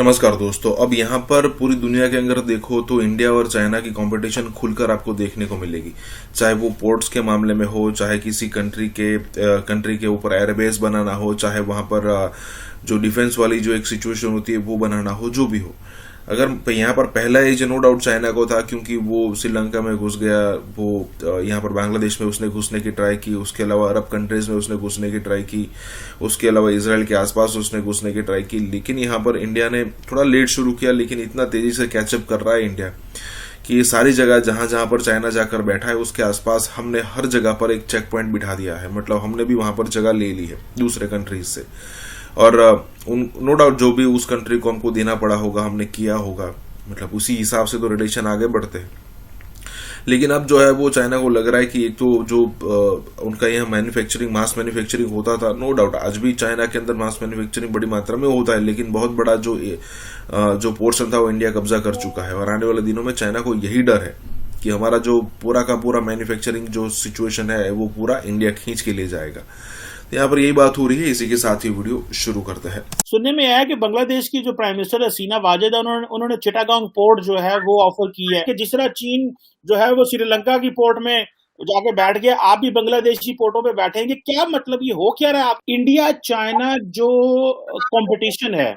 नमस्कार दोस्तों। अब यहाँ पर पूरी दुनिया के अंदर देखो तो इंडिया और चाइना की कंपटीशन खुलकर आपको देखने को मिलेगी। चाहे वो पोर्ट्स के मामले में हो, चाहे किसी कंट्री के ऊपर एयरबेस बनाना हो, चाहे वहां पर जो डिफेंस वाली जो एक सिचुएशन होती है वो बनाना हो, जो भी हो। अगर यहाँ पर पहला एज नो डाउट चाइना को था, क्योंकि वो श्रीलंका में घुस गया, वो यहाँ पर बांग्लादेश में उसने घुसने की ट्राई की, उसके अलावा अरब कंट्रीज में उसने घुसने की ट्राई की, उसके अलावा इसराइल के आसपास उसने घुसने की ट्राई की। लेकिन यहाँ पर इंडिया ने थोड़ा लेट शुरू किया, लेकिन इतना तेजी से कैचअप कर रहा है इंडिया कि ये सारी जगह जहां जहां पर चाइना जाकर बैठा है उसके आसपास हमने हर जगह पर एक चेक पॉइंट बिठा दिया है। मतलब हमने भी वहां पर जगह ले ली है दूसरे कंट्रीज से। और नो डाउट जो भी उस कंट्री को हमको देना पड़ा होगा हमने किया होगा, मतलब उसी हिसाब से तो रिलेशन आगे बढ़ते हैं। लेकिन अब जो है वो चाइना को लग रहा है कि एक तो जो उनका यहाँ मास मैन्युफैक्चरिंग होता था, नो डाउट आज भी चाइना के अंदर मास मैन्युफैक्चरिंग बड़ी मात्रा में होता है, लेकिन बहुत बड़ा जो पोर्शन था वो इंडिया कब्जा कर चुका है। और आने वाले दिनों में चाइना को यही डर है कि हमारा जो पूरा का पूरा मैन्युफैक्चरिंग जो सिचुएशन है वो पूरा इंडिया खींच के ले जाएगा। यहाँ पर यही बात हो रही है। इसी के साथ ही वीडियो शुरू करते हैं। सुनने में आया कि बांग्लादेश की जो प्राइम मिनिस्टर हसीना वाजेद है, उन्होंने चिटागांग पोर्ट जो है वो ऑफर की है कि जिस तरह चीन जो है वो श्रीलंका की पोर्ट में जाके बैठ गया, आप भी बांग्लादेशी पोर्टों पे बैठेंगे। क्या मतलब ये हो क्या रहा है? आप इंडिया चाइना जो कंपटीशन है,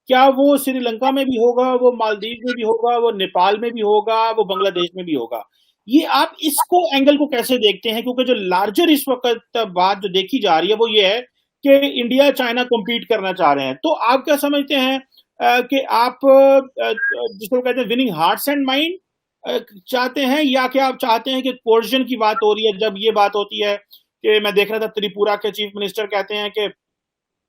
क्या वो श्रीलंका में भी होगा, वो मालदीव में भी होगा, वो नेपाल में भी होगा, वो बांग्लादेश में भी होगा? ये आप इसको एंगल को कैसे देखते हैं? क्योंकि जो लार्जर इस वक्त बात जो देखी जा रही है वो ये है कि इंडिया चाइना कम्पीट करना चाह रहे हैं। तो आप क्या समझते हैं कि आप जिसको कहते हैं विनिंग हार्ट्स एंड माइंड चाहते हैं, या कि आप चाहते हैं कि कोर्जन की बात हो रही है? जब ये बात होती है कि मैं देख रहा था त्रिपुरा के चीफ मिनिस्टर कहते हैं कि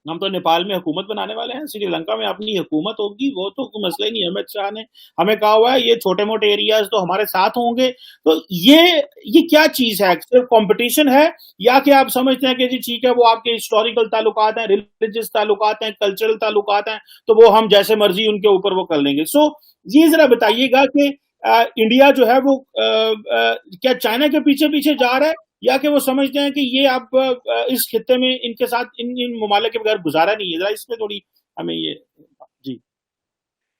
हम तो नेपाल में हुकूमत बनाने वाले हैं, श्रीलंका में अपनी हुकूमत होगी, वो तो कोई मसला ही नहीं है। अमित शाह ने हमें कहा हुआ है ये छोटे मोटे एरियाज तो हमारे साथ होंगे। तो ये क्या चीज है? सिर्फ कंपटीशन है, या कि आप समझते हैं कि जी ठीक है वो आपके हिस्टोरिकल ताल्लुकात हैं, रिलीजियस ताल्लुकात हैं, कल्चरल ताल्लुकात हैं, तो वो हम जैसे मर्जी उनके ऊपर वो कर लेंगे। सो ये जरा बताइएगा कि इंडिया जो है वो क्या चाइना के पीछे पीछे जा रहा है, या कि वो समझते हैं कि ये आप इस खित्ते में इनके साथ इन ममालिक के बगैर गुजारा नहीं है? जरा इसमें थोड़ी हमें ये जी।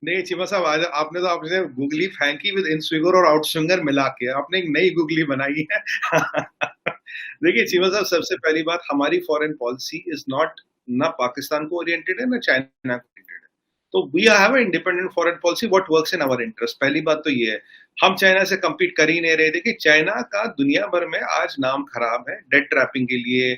नहीं चीमा साहब, आज आपने गूगली फेंकी विद इनस्विंगर और आउटस्विंगर मिला के आपने एक नई गूगली बनाई है। देखिए चीमा साहब, सबसे पहली बात, हमारी फॉरेन पॉलिसी इज नॉट ना पाकिस्तान को ओरिएंटेड है ना चाइना को ओरिएंटेड है। तो we have a independent foreign policy what works in our interest. पहली बात तो ये है, हम चाइना से कम्पीट कर ही नहीं रहे। देखिए चाइना का दुनिया भर में आज नाम खराब है, डेट ट्रैपिंग के लिए,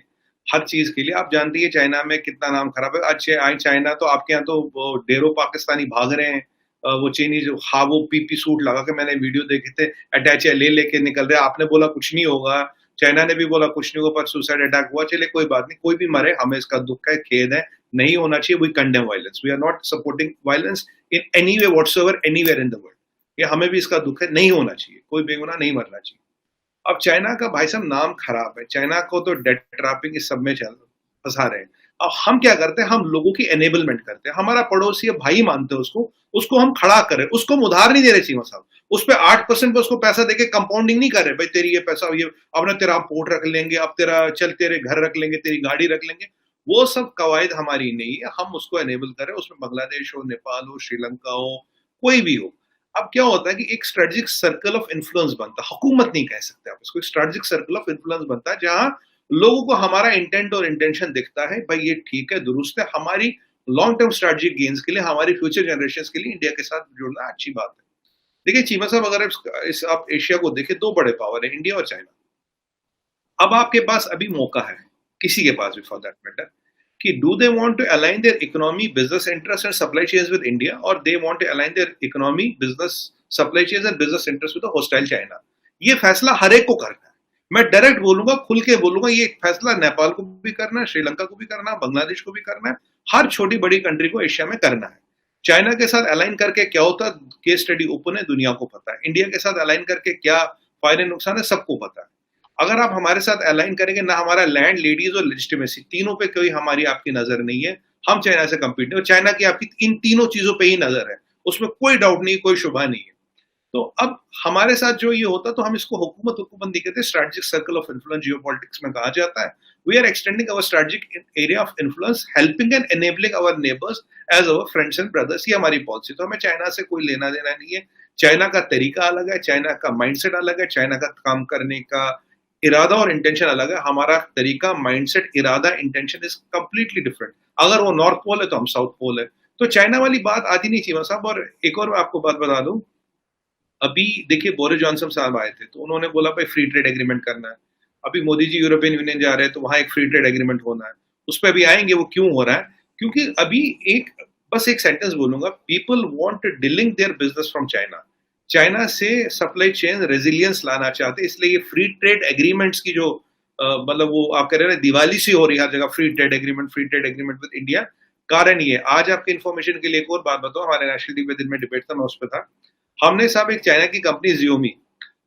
हर चीज के लिए। आप जानती है चाइना में कितना नाम खराब है। अच्छे आई चाइना तो आपके यहाँ तो डेरो पाकिस्तानी भाग रहे हैं, वो चीनी हाँ वो पीपी सूट लगा के, मैंने वीडियो देखे थे, अटैच ले लेके निकल रहे। आपने बोला कुछ नहीं होगा, चाइना ने भी बोला कुछ नहीं होगा, पर सुसाइड अटैक हुआ। चले कोई बात नहीं, कोई भी मरे, हमें इसका दुख है, खेद है, नहीं होना चाहिए। We condemn violence, we are not supporting violence in any way whatsoever anywhere in the world. ये हमें भी इसका दुख है, नहीं होना चाहिए, कोई बेगुनाह नहीं मरना चाहिए। अब चाइना का भाई साहब नाम खराब है, चाइना को तो डेट ट्रैपिंग इस सब में फंसा रहे हैं। अब हम क्या करते हैं, हम लोगों की एनेबलमेंट करते हैं। हमारा पड़ोसी भाई मानते हैं उसको हम खड़ा करें, उसको हम उधार नहीं दे रहे चीमा साहब, उस पर 8% पे उसको पैसा देके कंपाउंडिंग नहीं कर रहे। भाई तेरी ये पैसा, ये अब ना तेरा पोर्ट रख लेंगे, अब तेरा चल तेरे घर रख लेंगे, तेरी गाड़ी रख लेंगे, वो सब कवायद हमारी नहीं है। हम उसको एनेबल करें, उसमें बांग्लादेश हो, नेपाल हो, श्रीलंका हो, कोई भी हो। अब क्या होता है कि एक स्ट्रेटेजिक सर्कल ऑफ इन्फ्लुएंस बनता है, हुकूमत नहीं कह सकते आप इसको, स्ट्रेटेजिक सर्कल ऑफ इन्फ्लुएंस बनता है, जहां लोगों को हमारा इंटेंट और इंटेंशन दिखता है। भाई ये ठीक है, दुरुस्त है, हमारी लॉन्ग टर्म स्ट्रेटेजिक गेन्स के लिए, हमारी फ्यूचर जनरेशन के लिए इंडिया के साथ जुड़ना अच्छी बात है। देखिए चीमा साहब, अगर आप एशिया को देखें, दो बड़े पावर है, इंडिया और चाइना। अब आपके पास अभी मौका है, किसी के पास भी फॉर दैट मैटर, कि do they want to align their economy, business interest and supply chains with India, और they want to align their economy, business, supply chains and business interest with hostile China. ये फैसला हर एक को करना है। मैं direct बोलूंगा, खुल के बोलूंगा, ये फैसला नेपाल को भी करना है, श्रीलंका को भी करना है, बांग्लादेश को भी करना है, हर छोटी बड़ी कंट्री को एशिया में करना है। चाइना के साथ अलाइन करके क्या होता, केस स्टडी ओपन है, दुनिया को पता है। इंडिया के साथ अलाइन करके क्या फायदे नुकसान है, सबको पता है। अगर आप हमारे साथ अलाइन करेंगे ना, हमारा लैंड, लेडीज और लेजिटिमेसी, तीनों पे कोई हमारी आपकी नजर नहीं है। हम चाइना से कम्पीट नहीं, और चाइना की आपकी इन तीनों चीजों पे ही नजर है, उसमें कोई डाउट नहीं, कोई शुबा नहीं है। तो अब हमारे साथ जो ये होता तो हम इसको हुकूमत नहीं कहते, strategic circle of influence geopolitics में कहा जाता है। We are extending our strategic area of influence, helping and enabling our neighbours as our friends and brothers. ये हमारी पॉलिसी। तो हमें चाइना से कोई लेना देना नहीं है। चाइना का तरीका अलग है, चाइना का माइंडसेट अलग है, चाइना का काम करने का इरादा और इंटेंशन अलग है। हमारा तरीका, माइंडसेट, इरादा, इंटेंशन इज कंप्लीटली डिफरेंट। अगर वो नॉर्थ पोल है तो हम साउथ पोल है। तो चाइना वाली बात आती नहीं चीमा साहब। और एक और मैं आपको बात बता दूं, अभी देखिए बोरिस जॉनसन साहब आए थे तो उन्होंने बोला भाई फ्री ट्रेड एग्रीमेंट करना है। अभी मोदी जी यूरोपियन यूनियन जा रहे हैं तो वहां एक फ्री ट्रेड एग्रीमेंट होना है। उस पर अभी आएंगे वो क्यों हो रहा है, क्योंकि अभी बस एक सेंटेंस बोलूंगा, people want dealing their business from China. China से सप्लाई चेन रेजिलियंस लाना चाहते, इसलिए ये फ्री ट्रेड एग्रीमेंट्स की जो मतलब वो आप कह रहे हैं दिवाली सी हो रही है हर जगह, free trade agreement with India. कारण ये, आज आपके इन्फॉर्मेशन के लिए एक और बात बताओ, हमारे नेशनल टीवी दिन में डिबेट था, मैं उस पर था। हमने साहब एक चाइना की कंपनी जियोमी,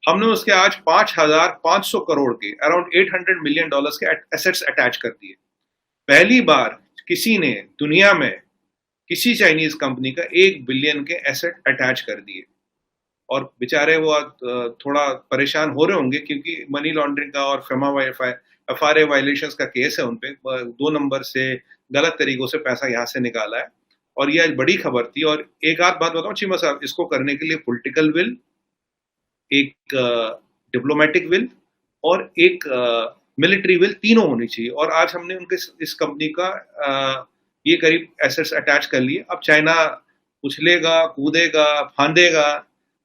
हमने उसके आज 5,500 करोड़ के अराउंड $800 मिलियन के एसेट्स अटैच कर दिए। पहली बार किसी ने दुनिया में किसी चाइनीज कंपनी का 1 बिलियन के एसेट अटैच कर दिए। और बेचारे वो थोड़ा परेशान हो रहे होंगे क्योंकि मनी लॉन्ड्रिंग का और फेमा FRA वायलेशंस का केस है उन पे, 2 नंबर से गलत तरीकों से पैसा यहाँ से निकाला है। और ये आज बड़ी खबर थी। और एक आध बात बताऊं चीमा साहब, इसको करने के लिए पॉलिटिकल विल, एक डिप्लोमेटिक विल और एक मिलिट्री विल, तीनों होनी चाहिए। और आज हमने उनके इस कंपनी का ये करीब एसेट्स अटैच कर लिए। अब चाइना उछलेगा, कूदेगा, फांदेगा,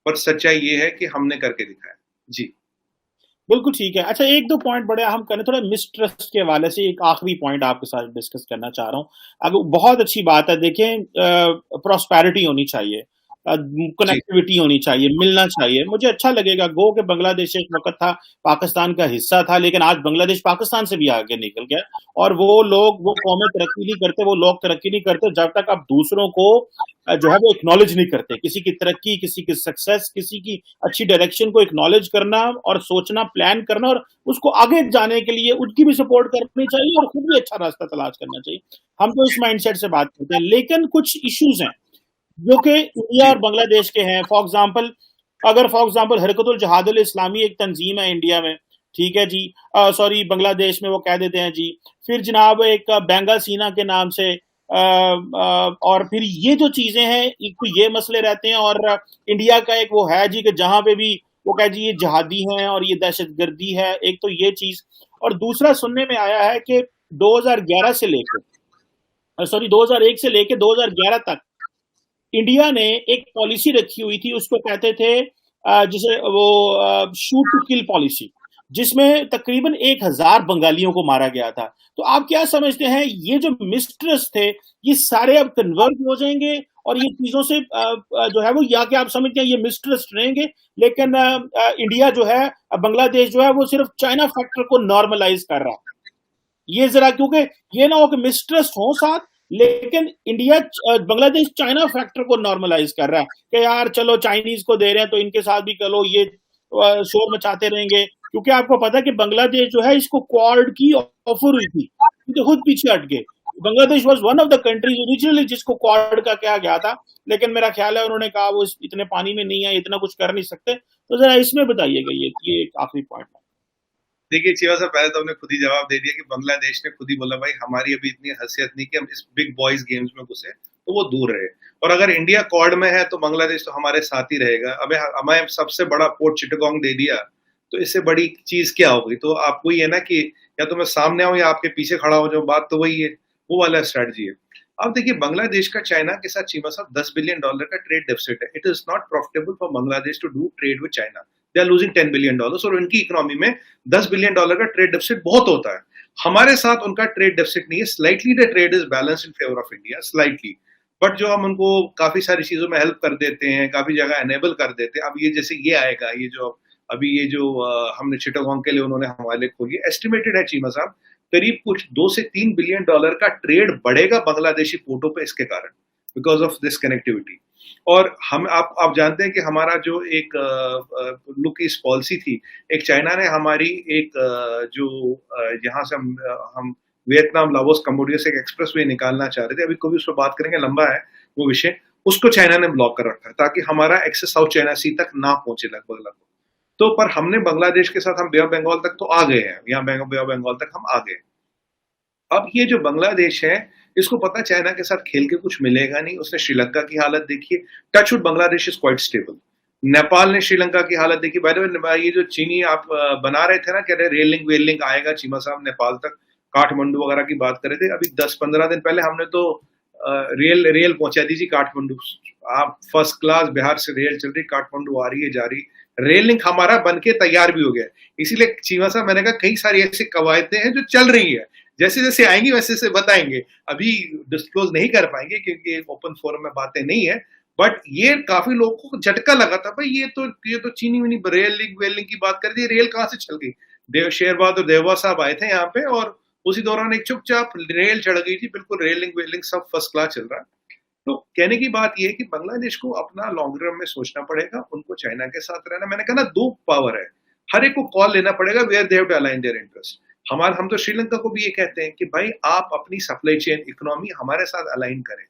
पर सच्चाई ये है कि हमने करके दिखाया। जी बिल्कुल ठीक है। अच्छा, एक दो पॉइंट बड़े हम करें, थोड़ा मिसट्रस्ट के हवाले से एक आखिरी पॉइंट आपके साथ डिस्कस करना चाह रहा हूँ। अगर बहुत अच्छी बात है, देखें, प्रॉस्पेरिटी होनी चाहिए, कनेक्टिविटी होनी चाहिए, मिलना चाहिए। मुझे अच्छा लगेगा गो कि बांग्लादेश एक वक्त था पाकिस्तान का हिस्सा था, लेकिन आज बांग्लादेश पाकिस्तान से भी आगे निकल गया। और वो लोग, वो कौमें तरक्की नहीं करते, वो लोग तरक्की नहीं करते जब तक आप दूसरों को जो है वो एक्नॉलेज नहीं करते। किसी की तरक्की, किसी की सक्सेस, किसी की अच्छी डायरेक्शन को एक्नॉलेज करना और सोचना, प्लान करना और उसको आगे जाने के लिए उनकी भी सपोर्ट करनी चाहिए और खुद भी अच्छा रास्ता तलाश करना चाहिए। हम तो इस माइंडसेट से बात करते हैं, लेकिन कुछ इश्यूज हैं जो कि इंडिया और बांग्लादेश के हैं। फॉर एग्जाम्पल हरकतुल जिहादुल इस्लामी एक तंजीम है इंडिया में, ठीक है जी, सॉरी बांग्लादेश में वो कह देते हैं जी। फिर जनाब एक बेंगा सीना के नाम से और फिर ये जो चीजें हैं, एक तो ये मसले रहते हैं। और इंडिया का एक वो है जी कि जहां पे भी वो कह जी ये जिहादी हैं और ये दहशतगर्दी है, एक तो ये चीज। और दूसरा सुनने में आया है कि 2001 से लेकर 2011 तक इंडिया ने एक पॉलिसी रखी हुई थी, उसको कहते थे जिसे वो शूट टू किल पॉलिसी, जिसमें तकरीबन 1000 बंगालियों को मारा गया था। तो आप क्या समझते हैं, ये जो मिस्ट्रस्ट थे ये सारे अब कन्वर्ट हो जाएंगे और ये चीजों से जो है वो, या क्या आप समझते हैं ये मिस्ट्रस्ट रहेंगे, लेकिन इंडिया जो है, बांग्लादेश जो है वो सिर्फ चाइना फैक्टर को नॉर्मलाइज कर रहा है? ये जरा, क्योंकि ये ना हो कि मिसट्रस्ट हो साथ, लेकिन इंडिया बांग्लादेश चाइना फैक्टर को नॉर्मलाइज कर रहा है कि यार चलो चाइनीज को दे रहे हैं तो इनके साथ भी करो, ये शोर मचाते रहेंगे। क्योंकि आपको पता है कि बांग्लादेश जो है, इसको क्वाड की ऑफर हुई थी, तो खुद पीछे हट गए। Bangladesh was one of the countries originally जिसको क्वाड का कहा गया था, लेकिन मेरा ख्याल है उन्होंने कहा वो इतने पानी में नहीं है, इतना कुछ कर नहीं सकते। तो जरा इसमें बताइएगा, ये एक आखिरी पॉइंट है। देखिए चीमा साहब, पहले तो हमने खुद ही जवाब दे दिया कि बांग्लादेश ने खुद ही बोला भाई हमारी अभी इतनी हैसियत नहीं कि हम इस बिग बॉयज गेम्स में घुसे, तो वो दूर रहे। और अगर इंडिया क्वाड में है तो बांग्लादेश तो हमारे साथ ही रहेगा। अबे हमें सबसे बड़ा पोर्ट चिटगांग दे दिया, तो इससे बड़ी चीज क्या होगी? तो आपको ये ना कि या तो मैं सामने आऊं या आपके पीछे खड़ा हो जाऊं, बात तो वही है, वो वाला स्ट्रेटजी है। अब देखिए बांग्लादेश का चाइना के साथ चीमा साहब $10 बिलियन का ट्रेड डेफिसिट है। It is not profitable for Bangladesh to do trade with China. They are losing $10 billion और उनकी इकोनॉमी में $10 बिलियन का ट्रेड डेफिसिट बहुत होता है। हमारे साथ उनका ट्रेड डेफिसिट नहीं है। Slightly the trade is balance in favour of India, slightly. But जो हम उनको काफी सारी चीजों में हेल्प कर देते हैं, काफी जगह एनेबल कर देते हैं। अब ये जैसे ये आएगा, ये जो हमने चिटागोंग के लिए उन्होंने हवाले खोली, एस्टिमेटेड है चीमा साहब करीब कुछ $2 से $3 बिलियन का ट्रेड बढ़ेगा बांग्लादेशी पोर्टों पे इसके कारण, बिकॉज ऑफ दिस कनेक्टिविटी। और हम आप जानते हैं कि हमारा जो एक लुक इस पॉलिसी थी, एक चाइना ने हमारी एक जो यहाँ से हम वियतनाम, लाओस, कंबोडिया से एक एक्सप्रेस वे निकालना चाह रहे थे। अभी कभी उस पर बात करेंगे, लंबा है वो विषय। उसको चाइना ने ब्लॉक कर रखा है ताकि हमारा एक्सेस साउथ चाइना सी तक ना पहुंचे लगभग लगभग। तो पर हमने बांग्लादेश के साथ हम बे ऑफ बंगाल तक तो आ गए हैं, यहाँ बे ऑफ बंगाल तक हम आ गए। अब ये जो बांग्लादेश है, इसको पता है चाइना के साथ खेल के कुछ मिलेगा नहीं। उसने श्रीलंका की हालत देखी है, touchwood Bangladesh is quite stable. Nepal ने श्रीलंका की हालत देखी। बाय द वे ये जो चीनी आप बना रहे थे ना, कह रहे रेल लिंक वेल लिंक आएगा चीमा साहब नेपाल तक, काठमांडू वगैरह की बात कर रहे थे। अभी 10-15 दिन पहले हमने तो रेल पहुंचा दीजिए काठमांडू। आप फर्स्ट क्लास बिहार से रेल चल रही, काठमांडू आ रही है जा रही, रेल लिंक हमारा बन के तैयार भी हो गया। इसीलिए चीमा साहब मैंने कहा कई सारी ऐसी कवायदें हैं जो चल रही है, जैसे जैसे आएंगी वैसे वैसे बताएंगे। अभी डिस्क्लोज नहीं कर पाएंगे क्योंकि ओपन फोरम में बातें नहीं है, बट ये काफी लोगों को झटका लगा था भाई ये तो चीनी विनी रेल लिंक वेल लिंक की बात कर दी, रेल कहां से चल गई। शेर बहादुर देववा साहब आए थे यहाँ पे और उसी दौरान एक चुपचाप रेल चढ़ गई थी, बिल्कुल रेल लिंक वेल लिंक सब फर्स्ट क्लास चल रहा है। तो कहने की बात यह है कि बांग्लादेश को अपना लॉन्ग रन में सोचना पड़ेगा, उनको चाइना के साथ रहना। मैंने कहा ना, दो पावर है, हर एक को कॉल लेना पड़ेगा where they have to align their interest. हम तो श्रीलंका को भी ये कहते हैं कि भाई आप अपनी सप्लाई चेन इकोनॉमी हमारे साथ अलाइन करें,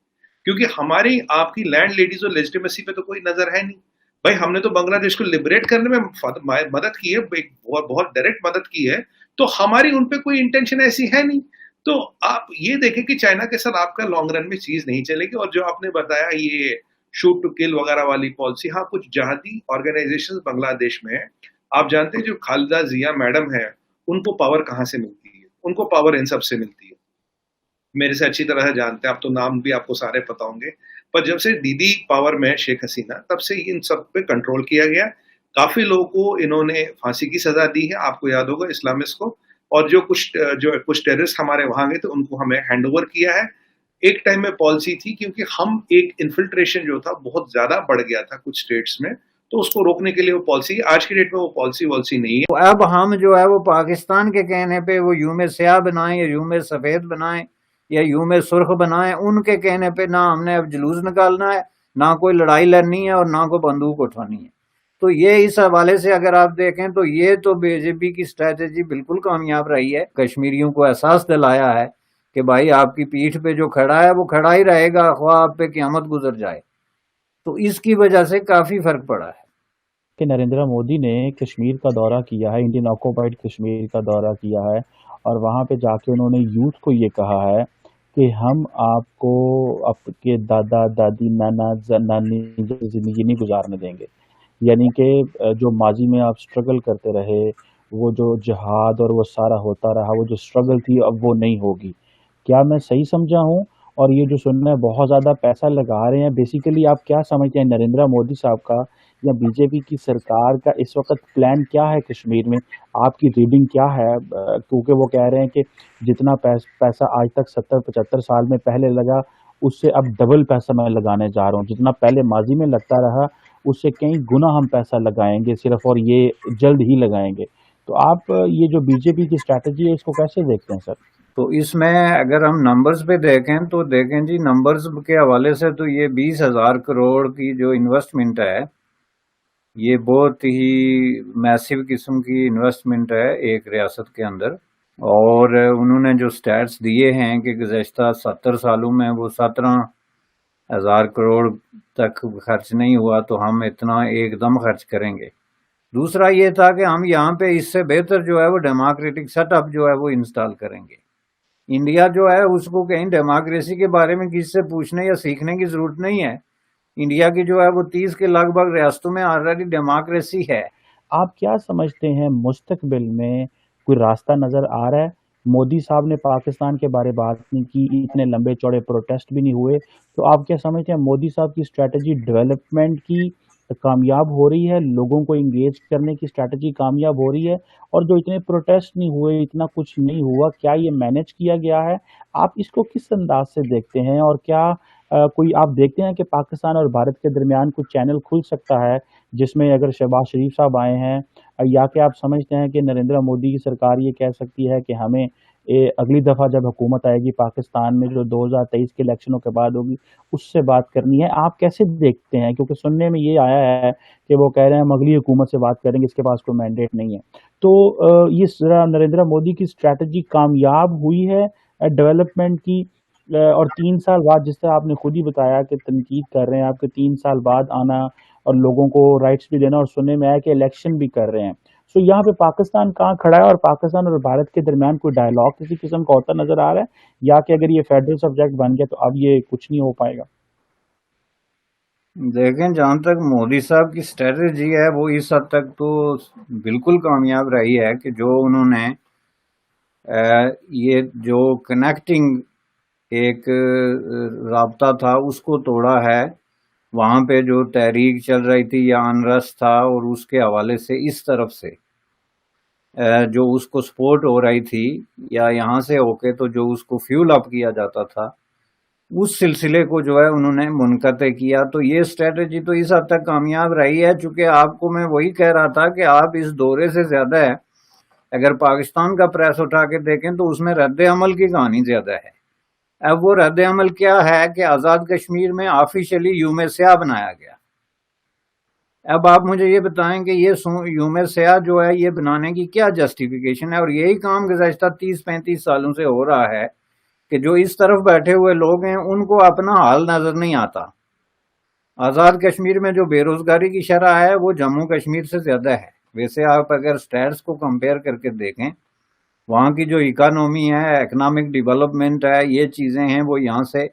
क्योंकि हमारी आपकी लैंड लेडीज और लेजिटिमेसी पे तो कोई नजर है नहीं। भाई हमने तो बांग्लादेश को लिबरेट करने में मदद की है, बहुत डायरेक्ट मदद की है, तो हमारी उन पे कोई इंटेंशन ऐसी है नहीं। तो आप ये देखें कि चाइना के साथ आपका लॉन्ग रन में चीज नहीं चलेगी। और जो आपने बताया ये शूट टू किल वगैरह वाली पॉलिसी, हाँ कुछ जहादी ऑर्गेनाइजेशंस बांग्लादेश में है। आप जानते हैं जो खालिदा जिया मैडम है, उनको पावर कहाँ से मिलती है? उनको पावर इन सब से मिलती है, मेरे से अच्छी तरह से जानते हैं आप, तो नाम भी आपको सारे पता होंगे। पर जब से दीदी पावर में शेख हसीना, तब से इन सब पे कंट्रोल किया गया। काफी लोगों को इन्होंने फांसी की सजा दी है, आपको याद होगा इस्लामिस्ट को, और जो कुछ टेररिस्ट हमारे वहां गए थे उनको हमें हैंड ओवर किया है। एक टाइम में पॉलिसी थी, क्योंकि हम एक इन्फिल्ट्रेशन जो था बहुत ज्यादा बढ़ गया था कुछ स्टेट्स में, तो उसको रोकने के लिए वो पॉलिसी, आज की डेट में वो पॉलिसी नहीं है। अब हम जो है वो पाकिस्तान के कहने पे वो यूं में स्याह बनाएं या यूं में सफेद बनाएं या यूं में सुर्ख बनाएं, उनके कहने पे ना हमने अब जुलूस निकालना है, ना कोई लड़ाई लड़नी है और ना कोई बंदूक उठानी है। तो ये इस हवाले से अगर आप देखें तो ये तो बीजेपी की स्ट्रैटेजी बिल्कुल कामयाब रही है। कश्मीरियों को एहसास दिलाया है कि भाई आपकी पीठ पे जो खड़ा है वो खड़ा ही रहेगा, ख्वाह आप पे क़यामत गुजर जाए। तो इसकी वजह से काफी फर्क पड़ा है कि नरेंद्र मोदी ने कश्मीर का दौरा किया है, इंडियन ऑक्युपाइड कश्मीर का दौरा किया है, और वहाँ पे जाके उन्होंने यूथ को ये कहा है कि हम आपको आपके दादा दादी नाना नानी जिंदगी नहीं गुजारने देंगे। यानी कि जो माजी में आप स्ट्रगल करते रहे, वो जो जिहाद और वो सारा होता रहा, वो जो स्ट्रगल थी अब वो नहीं होगी। क्या मैं सही समझा हूँ? और ये जो सुनना है बहुत ज़्यादा पैसा लगा रहे हैं, बेसिकली आप क्या समझते हैं नरेंद्र मोदी साहब का या बीजेपी की सरकार का इस वक्त प्लान क्या है कश्मीर में? आपकी रीडिंग क्या है? क्योंकि वो कह रहे हैं कि जितना पैसा आज तक 70-75 साल में पहले लगा, उससे अब डबल पैसा मैं लगाने जा रहा हूँ। जितना पहले माजी में लगता रहा उससे कई गुना हम पैसा लगाएंगे सिर्फ, और ये जल्द ही लगाएंगे। तो आप ये जो बीजेपी की स्ट्रैटेजी है इसको कैसे देखते हैं सर? तो इसमें अगर हम नंबर्स पे देखें तो देखें जी, नंबर्स के हवाले से तो ये 20,000 करोड़ की जो इन्वेस्टमेंट है, ये बहुत ही मैसिव किस्म की इन्वेस्टमेंट है एक रियासत के अंदर। और उन्होंने जो स्टैट्स दिए हैं कि गुज़श्ता 70 सालों में वो 17,000 करोड़ तक खर्च नहीं हुआ, तो हम इतना एकदम खर्च करेंगे। दूसरा ये था कि हम यहाँ पे इससे बेहतर जो है वो डेमोक्रेटिक सेटअप जो है वो इंस्टॉल करेंगे। इंडिया जो है उसको कहीं डेमोक्रेसी के बारे में किसी से पूछने या सीखने की जरूरत नहीं है। इंडिया की जो है वो 30 के लगभग रियासतों में ऑलरेडी डेमोक्रेसी है। आप क्या समझते हैं मुस्तकबिल में कोई रास्ता नजर आ रहा है? मोदी साहब ने पाकिस्तान के बारे बात नहीं की, इतने लंबे चौड़े प्रोटेस्ट भी नहीं हुए, तो आप क्या समझते हैं मोदी साहब की स्ट्रेटजी डेवलपमेंट की कामयाब हो रही है? लोगों को इंगेज करने की स्ट्रेटजी कामयाब हो रही है? और जो इतने प्रोटेस्ट नहीं हुए, इतना कुछ नहीं हुआ, क्या ये मैनेज किया गया है? आप इसको किस अंदाज से देखते हैं? और क्या कोई आप देखते हैं कि पाकिस्तान और भारत के दरमियान कुछ चैनल खुल सकता है जिसमें अगर शहबाज शरीफ साहब आए हैं, या कि आप समझते हैं कि नरेंद्र मोदी की सरकार ये कह सकती है कि हमें अगली दफ़ा जब हुकूमत आएगी पाकिस्तान में जो 2023 के इलेक्शनों के बाद होगी उससे बात करनी है? आप कैसे देखते हैं? क्योंकि सुनने में ये आया है कि वो कह रहे हैं हम अगली हुकूमत से बात करेंगे, इसके पास कोई मैंडेट नहीं है। तो ये नरेंद्र मोदी की स्ट्रैटेजी कामयाब हुई है डेवलपमेंट की, और 3 साल बाद, जिस तरह आपने खुद ही बताया कि तनकीद कर रहे हैं आपके 3 साल बाद आना और लोगों को राइट्स भी देना, और सुनने में आया कि इलेक्शन भी कर रहे हैं। सो यहाँ पे पाकिस्तान कहाँ खड़ा है, और पाकिस्तान और भारत के दरमियान कोई डायलॉग किसी किस्म का होता नजर आ रहा है, या कि अगर ये फेडरल सब्जेक्ट बन गया तो अब ये कुछ नहीं हो पाएगा? देखें, जहां तक मोदी साहब की स्ट्रेटजी है वो इस हद तक तो बिल्कुल कामयाब रही है कि जो उन्होंने ये जो कनेक्टिंग एक राब्ता था उसको तोड़ा है। वहां पे जो तहरीक चल रही थी या अनरस्ट था, और उसके हवाले से इस तरफ से जो उसको सपोर्ट हो रही थी, या यहाँ से होके तो जो उसको फ्यूल अप किया जाता था, उस सिलसिले को जो है उन्होंने मुनक़ते किया। तो ये स्ट्रेटजी तो इस हद तक कामयाब रही है, चूंकि आपको मैं वही कह रहा था कि आप इस दौरे से ज्यादा है, अगर पाकिस्तान का प्रेस उठा के देखें तो उसमें रद्द अमल की कहानी ज्यादा है। अब वो रद्द अमल क्या है कि आज़ाद कश्मीर में ऑफिशियली यूम स्याह बनाया गया। अब आप मुझे ये बताएं कि ये यूम स्याह जो है ये बनाने की क्या जस्टिफिकेशन है? और यही काम गुज़श्ता 30-35 सालों से हो रहा है कि जो इस तरफ बैठे हुए लोग हैं उनको अपना हाल नजर नहीं आता। आज़ाद कश्मीर में जो बेरोजगारी की शरह है वो जम्मू कश्मीर से ज्यादा है। वैसे आप अगर स्टैट्स को कंपेयर करके देखें, वहाँ की जो इकोनॉमी है, इकोनॉमिक डेवलपमेंट है, ये चीज़ें हैं वो यहाँ से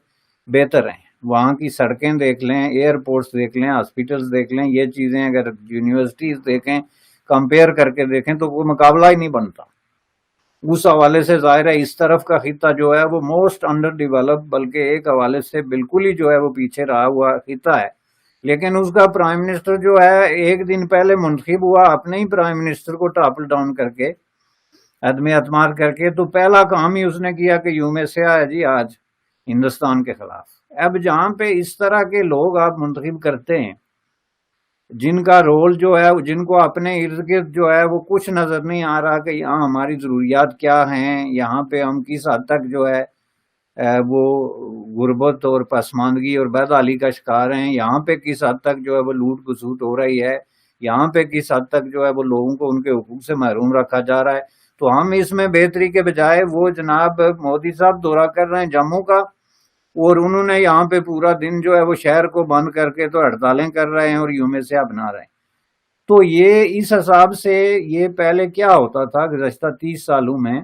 बेहतर हैं। वहाँ की सड़कें देख लें, एयरपोर्ट्स देख लें, हॉस्पिटल्स देख लें, ये चीज़ें अगर यूनिवर्सिटीज़ देखें, कंपेयर करके देखें तो वो मुकाबला ही नहीं बनता। उस हवाले से जाहिर है इस तरफ का खिता जो है वो मोस्ट अंडर डेवलप, बल्कि एक हवाले से बिल्कुल ही जो है वो पीछे रहा हुआ खिता है। लेकिन उसका प्राइम मिनिस्टर जो है एक दिन पहले मुंतखब हुआ, अपने ही प्राइम मिनिस्टर को टॉपल डाउन करके, अदम अतमार करके, तो पहला काम ही उसने किया कि यूम स्याह है जी आज हिंदुस्तान के खिलाफ। अब जहां पे इस तरह के लोग आप मुंतखब करते हैं जिनका रोल जो है, जिनको अपने इर्द गिर्द जो है वो कुछ नजर नहीं आ रहा कि यहाँ हमारी जरूरियात क्या हैं, यहाँ पे हम किस हद तक जो है वो गुर्बत और पसमानदगी और बदहाली का शिकार हैं, यहाँ पे किस हद तक जो है वो लूट खसूट हो रही है, यहाँ पे किस हद तक जो है वो लोगों को उनके हुकूक से महरूम रखा जा रहा है। तो हम इसमें बेहतरी के बजाय वो जनाब मोदी साहब दौरा कर रहे हैं जम्मू का, और उन्होंने यहाँ पे पूरा दिन जो है वो शहर को बंद करके तो हड़तालें कर रहे हैं और यूम स्याह बना रहे हैं। तो ये इस हिसाब से ये पहले क्या होता था गुज़श्ता 30 सालों में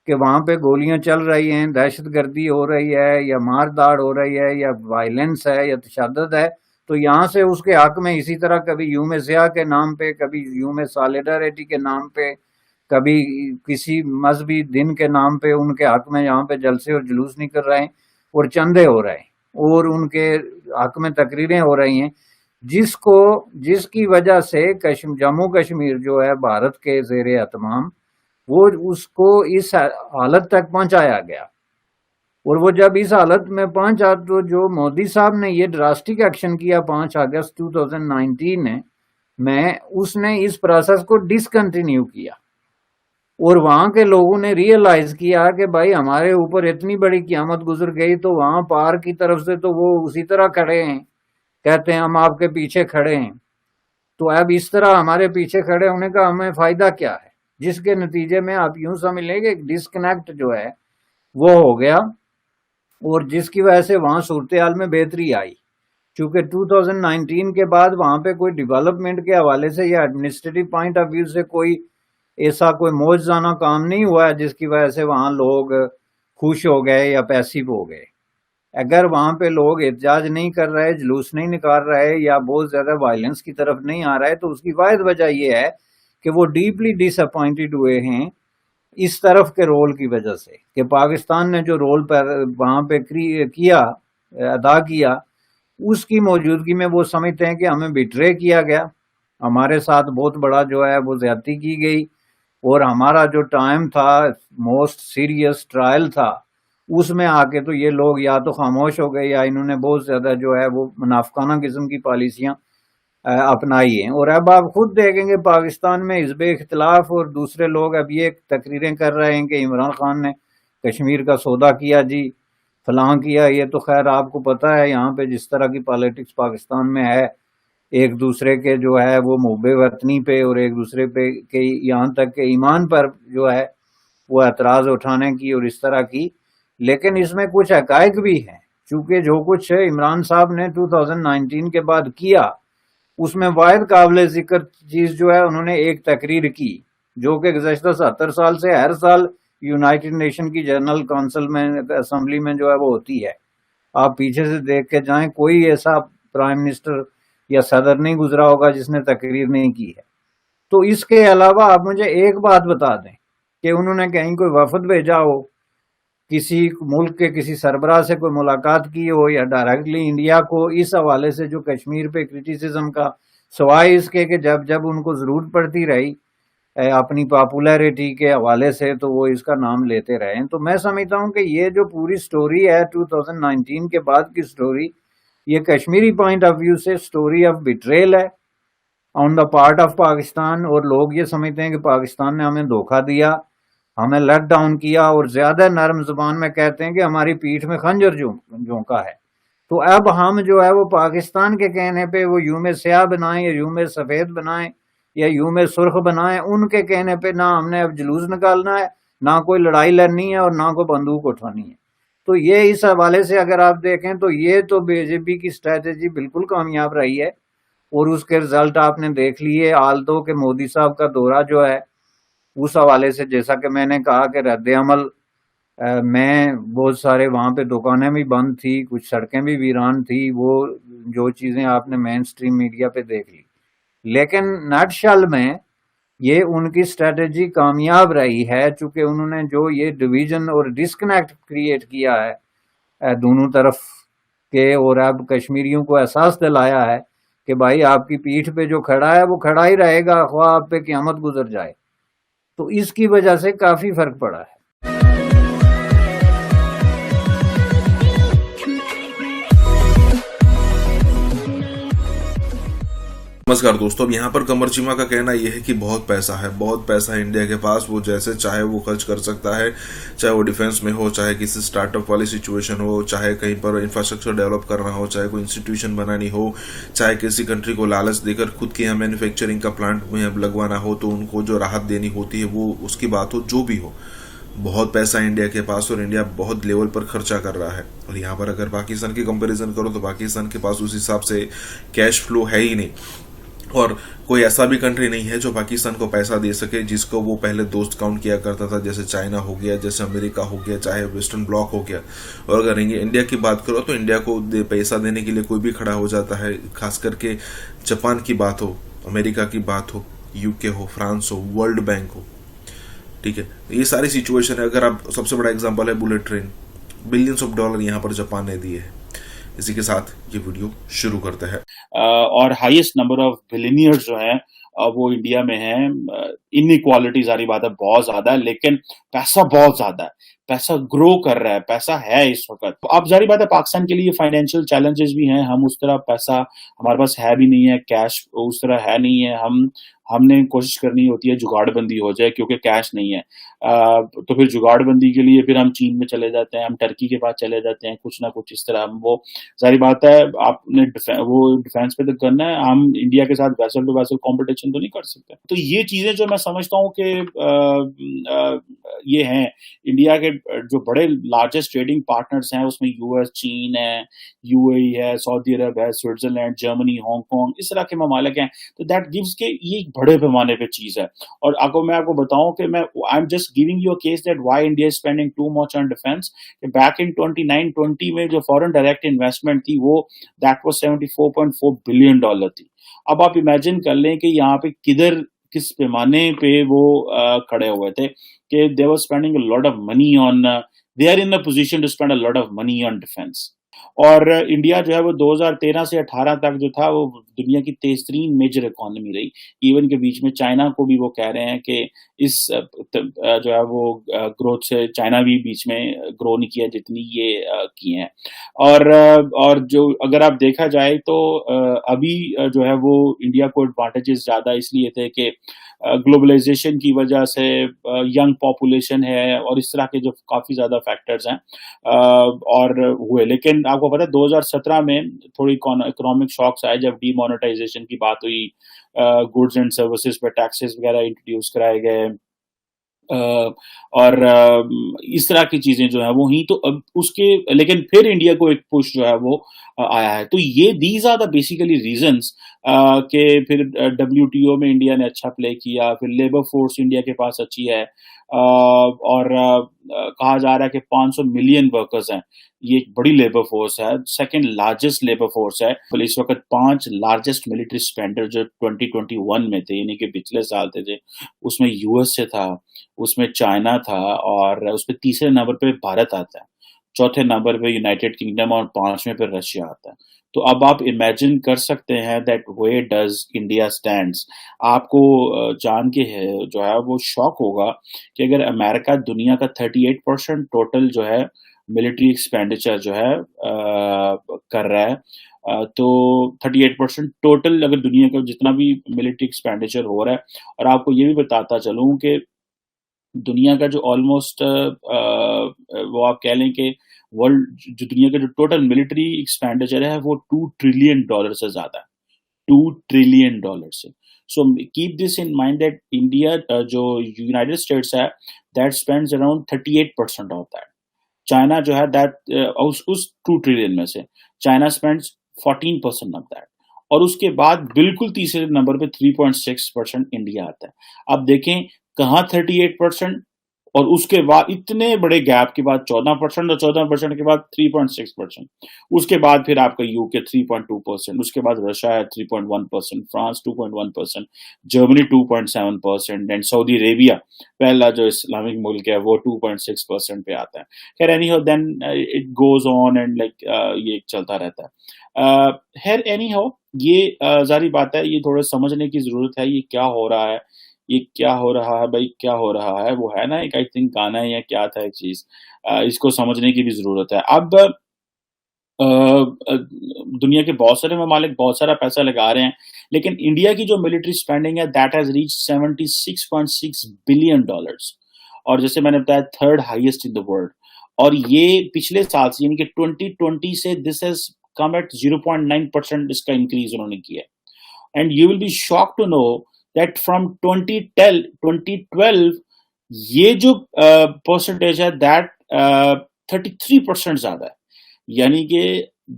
कि वहां पे गोलियां चल रही हैं, दहशतगर्दी हो रही है, या मारदाड़ हो रही है, या वायलेंस है, या तशद्दुद है, तो यहाँ से उसके हक में इसी तरह कभी यूम स्याह के नाम पे, कभी यूम सॉलिडारिटी के नाम पे, कभी किसी मजहबी दिन के नाम पे उनके हक में यहाँ पे जलसे और जुलूस निकल रहे हैं और चंदे हो रहे हैं और उनके हक में तकरीरें हो रही हैं, जिसकी वजह से जम्मू कश्मीर जो है भारत के ज़ेरे एहतमाम, वो उसको इस हालत तक पहुंचाया गया। और वो जब इस हालत में पहुंचा तो जो मोदी साहब ने ये ड्रास्टिक एक्शन किया 5 अगस्त 2019 में, उसने इस प्रोसेस को डिसकंटिन्यू किया और वहां के लोगों ने रियलाइज किया कि भाई हमारे ऊपर इतनी बड़ी क़यामत गुजर गई, तो वहां पार की तरफ से तो वो उसी तरह खड़े हैं, कहते हैं हम आपके पीछे खड़े हैं। तो अब इस तरह हमारे पीछे खड़े होने का हमें फायदा क्या है, जिसके नतीजे में आप यूं समझ लेंगे डिस्कनेक्ट जो है वो हो गया, और जिसकी वजह से वहां सूरत हाल में बेहतरी आई। चूंकि 2019 के बाद वहां पे कोई डेवलपमेंट के हवाले से या एडमिनिस्ट्रेटिव पॉइंट ऑफ व्यू से कोई ऐसा कोई मौजजाना काम नहीं हुआ है जिसकी वजह से वहां लोग खुश हो गए या पैसिव हो गए। अगर वहां पे लोग एहतजाज नहीं कर रहे, जुलूस नहीं निकाल रहे, या बहुत ज्यादा वायलेंस की तरफ नहीं आ रहा है, तो उसकी वाहिद वजह यह है कि वो डीपली डिसअपॉइंटेड हुए हैं इस तरफ के रोल की वजह से, कि पाकिस्तान ने जो रोल पर वहां पे किया, अदा किया, उसकी मौजूदगी में वो समझते हैं कि हमें बिट्रे किया गया, हमारे साथ बहुत बड़ा जो है वो ज्यादती की गई, और हमारा जो टाइम था मोस्ट सीरियस ट्रायल था, उसमें आके तो ये लोग या तो खामोश हो गए या इन्होंने बहुत ज्यादा जो है वो मुनाफिकाना किस्म की पॉलिसियां अपनाई हैं। और अब आप खुद देखेंगे पाकिस्तान में हिज़्ब इख्तिलाफ और दूसरे लोग अब ये तकरीरें कर रहे हैं कि इमरान खान ने कश्मीर का सौदा किया जी, फलां किया। ये तो खैर आपको पता है यहाँ पे जिस तरह की पॉलिटिक्स पाकिस्तान में है, एक दूसरे के जो है वो मुहब्बे वतनी पे और एक दूसरे पे के यहाँ तक के ईमान पर जो है वो एतराज़ उठाने की और इस तरह की लेकिन इसमें कुछ हकायक भी हैं, चूंकि जो कुछ इमरान साहब ने 2019 के बाद किया उसमें वाहिद काबिल जिक्र चीज जो है, उन्होंने एक तकरीर की जो कि गुज़श्ता 70 साल से हर साल यूनाइटेड नेशन की जनरल काउंसिल में, असेंबली में जो है वो होती है। आप पीछे से देख के जाएं, कोई ऐसा प्राइम मिनिस्टर या सदर नहीं गुजरा होगा जिसने तकरीर नहीं की है। तो इसके अलावा आप मुझे एक बात बता दें कि उन्होंने कहीं कोई वफद भेजा हो, किसी मुल्क के किसी सरबराह से कोई मुलाकात की हो, या डायरेक्टली इंडिया को इस हवाले से जो कश्मीर पे क्रिटिसिज्म का, सवाए इसके कि जब जब उनको जरूरत पड़ती रही अपनी पॉपुलैरिटी के हवाले से तो वो इसका नाम लेते रहे। तो मैं समझता हूँ कि ये जो पूरी स्टोरी है 2019 के बाद की स्टोरी, ये कश्मीरी पॉइंट ऑफ व्यू से स्टोरी ऑफ बिट्रेल है on the part of Pakistan, और लोग ये समझते हैं कि पाकिस्तान ने हमें धोखा दिया, हमें लेट डाउन किया, और ज्यादा नरम जुबान में कहते हैं कि हमारी पीठ में खंजर झोंका है। तो अब हम जो है वो पाकिस्तान के कहने पे वो यूं में स्याह बनाएं या यूं में सफेद बनाएं या यूं में सुर्ख बनाएं, उनके कहने पे ना हमने अब जुलूस निकालना है, ना कोई लड़ाई लड़नी है, और ना कोई बंदूक उठानी है। तो ये इस हवाले से अगर आप देखें तो ये तो बीजेपी की स्ट्रेटेजी बिल्कुल कामयाब रही है, और उसके रिजल्ट आपने देख लिए। आल्दो के मोदी साहब का दौरा जो है उस हवाले से, जैसा कि मैंने कहा कि रद्द अमल में बहुत सारे वहां पे दुकानें भी बंद थी, कुछ सड़कें भी वीरान थी, वो जो चीजें आपने मेन स्ट्रीम मीडिया पे देख ली। लेकिन नटशल में ये उनकी स्ट्रेटेजी कामयाब रही है, चूंकि उन्होंने जो ये डिवीजन और डिस्कनेक्ट क्रिएट किया है दोनों तरफ के, और अब कश्मीरियों को एहसास दिलाया है कि भाई आपकी पीठ पे जो खड़ा है वो खड़ा ही रहेगा, ख्वाह आप पे क़यामत गुजर जाए। तो इसकी वजह से काफी फर्क पड़ा है। नमस्कार दोस्तों, अब यहाँ पर कमर चीमा का कहना यह है कि बहुत पैसा है इंडिया के पास, वो जैसे चाहे वो खर्च कर सकता है, चाहे वो डिफेंस में हो, चाहे किसी स्टार्टअप वाली सिचुएशन हो, चाहे कहीं पर इंफ्रास्ट्रक्चर डेवलप करना हो, चाहे कोई इंस्टीट्यूशन बनानी हो, चाहे किसी कंट्री को लालच देकर खुद के यहाँ मैन्युफैक्चरिंग का प्लांट में लगवाना हो तो उनको जो राहत देनी होती है वो उसकी बात हो, जो भी हो, बहुत पैसा है इंडिया के पास और इंडिया बहुत लेवल पर खर्चा कर रहा है। और यहाँ पर अगर पाकिस्तान की कंपैरिजन करो तो पाकिस्तान के पास उस हिसाब से कैश फ्लो है ही नहीं, और कोई ऐसा भी कंट्री नहीं है जो पाकिस्तान को पैसा दे सके जिसको वो पहले दोस्त काउंट किया करता था, जैसे चाइना हो गया, जैसे अमेरिका हो गया, चाहे वेस्टर्न ब्लॉक हो गया। और अगर इंडिया की बात करो तो इंडिया को पैसा देने के लिए कोई भी खड़ा हो जाता है, खास करके जापान की बात हो, अमेरिका की बात हो, यूके हो, फ्रांस हो, वर्ल्ड बैंक हो, ठीक है, ये सारी सिचुएशन है। अगर आप, सबसे बड़ा एग्जांपल है bullet train, billions of dollar यहाँ पर जापान ने दिए हैं। इसी के साथ ये वीडियो शुरू करते हैं। और हाईएस्ट नंबर ऑफ बिलियनियर्स जो हैं वो इंडिया में हैं। इनइक्वालिटी सारी बात है बहुत ज्यादा है, लेकिन पैसा बहुत ज्यादा है, पैसा ग्रो कर रहा है, पैसा है इस वक्त। तो अब जारी बात है पाकिस्तान के लिए फाइनेंशियल चैलेंजेस भी हैं, हम उस तरह पैसा हमारे पास है भी नहीं है, कैश उस तरह है नहीं है, हमने कोशिश करनी होती है जुगाड़बंदी हो जाए क्योंकि कैश नहीं है। तो फिर जुगाड़बंदी के लिए फिर हम चीन में चले जाते हैं, हम टर्की के पास चले जाते हैं, कुछ ना कुछ इस तरह। वो जारी बात है आपने वो डिफेंस पे तो करना है, हम इंडिया के साथ वैसल टू वैसल कॉम्पिटिशन तो नहीं कर सकते। तो ये चीजें जो मैं समझता हूँ कि ये हैं इंडिया के जो बड़े लार्जेस्ट ट्रेडिंग पार्टनर्स हैं, उसमें यूएस, चीन है, यूएई है, सऊदी अरब है, स्विट्जरलैंड, जर्मनी, हांगकांग, इस तरह के ममालिक हैं। तो दैट गिव्स के ये एक बड़े पैमाने पे चीज है। और अगर मैं आपको बताऊं कि I am just giving you a case that why India is spending too much on defence. Back in 29-20 में जो फॉरेन डायरेक्ट इन्वेस्टमेंट थी वो दैट वाज $74.4 बिलियन थी। अब आप इमेजिन कर लें कि यहाँ पे किस पैमाने पे वो खड़े हुए थे कि they were spending a lot of money on, they are in a position to spend a lot of money on defence. और इंडिया जो है वो 2013 से 18 तक जो था वो दुनिया की तेज-तरीन मेजर इकोनॉमी रही। इवन के बीच में चाइना को भी वो कह रहे हैं कि इस जो है वो ग्रोथ से चाइना भी बीच में ग्रो नहीं किया जितनी ये किए हैं। और जो अगर आप देखा जाए तो अभी जो है वो इंडिया को एडवांटेजेस ज़्यादा इसलिए थे कि ग्लोबलाइजेशन की वजह से यंग पॉपुलेशन है और इस तरह के जो काफ़ी ज़्यादा फैक्टर्स हैं और हुए। लेकिन आपको पता है 2017 में थोड़ी इकोनॉमिक शॉक्स आए जब डीमोनेटाइजेशन की बात हुई, गुड्स एंड सर्विसेज पे टैक्सेस वगैरह इंट्रोड्यूस कराए गए, अ, और इस तरह की चीजें जो है वो ही तो अब उसके लेकिन फिर इंडिया को एक पुश जो है वो आया है। तो ये these are the basically reasons कि फिर डब्ल्यूटीओ में इंडिया ने अच्छा प्ले किया, फिर लेबर फोर्स इंडिया के पास अच्छी है, और कहा जा रहा है कि 500 मिलियन वर्कर्स हैं। ये एक बड़ी लेबर फोर्स है, सेकंड लार्जेस्ट लेबर फोर्स है। तो इस वक्त 5 लार्जेस्ट मिलिट्री स्पेंडर जो 2021 में थे, यानी कि पिछले साल थे, उसमें यूएस से था, उसमें चाइना था, और उसमें तीसरे नंबर पे भारत आता है, चौथे नंबर पे यूनाइटेड किंगडम, और पांचवें पे रशिया आता है। तो अब आप इमेजिन कर सकते हैं that where does India stands. आपको जान के जो है वो शॉक होगा कि अगर अमेरिका दुनिया का 38% टोटल जो है मिलिट्री एक्सपेंडिचर जो है कर रहा है, तो 38% टोटल अगर दुनिया का जितना भी मिलिट्री एक्सपेंडिचर हो रहा है, और आपको ये भी बताता चलूं कि दुनिया का जो ऑलमोस्ट वो आप कह लें कि वर्ल्ड जो दुनिया का जो टोटल मिलिट्री एक्सपेंडिचर है वो $2 ट्रिलियन से ज्यादा है, $2 ट्रिलियन से। So keep this in mind that India जो यूनाइटेड स्टेट्स है that spends around 38% of that. China जो है दैट उस 2 ट्रिलियन में से चाइना स्पेंड्स 14% ऑफ दैट, और उसके बाद बिल्कुल तीसरे नंबर पे 3.6% इंडिया आता है। अब देखें कहाँ 38%, और उसके बाद इतने बड़े गैप के बाद 14%, और 14% के बाद 3.6%, उसके बाद फिर आपका यूके 3.2%, उसके बाद रशिया है 3.1%, France 2.1%, Germany 2.7%, and Saudi Arabia पहला जो इस्लामिक मुल्क है वो 2.6% पे आता है। खैर anyhow then it goes on and like ये चलता रहता है। खैर एनी हाउ ये जारी बात है, ये थोड़ा समझने की जरूरत है, ये क्या हो रहा है, ये क्या हो रहा है भाई, क्या हो रहा है। वो है ना एक आई थिंक गाना है या क्या था एक चीज, इसको समझने की भी जरूरत है। अब दुनिया के बहुत सारे ममालिक बहुत सारा पैसा लगा रहे हैं, लेकिन इंडिया की जो मिलिट्री स्पेंडिंग है दैट हैज रीच $76.6 बिलियन, और जैसे मैंने बताया third highest in the world. और ये पिछले साल से यानी कि 2020 से दिस हैज कम एट 0.9% इसका इंक्रीज उन्होंने किया है। And you will be shock to know that from 2012 ये जो परसेंटेज है दैट 33% ज्यादा है। यानी कि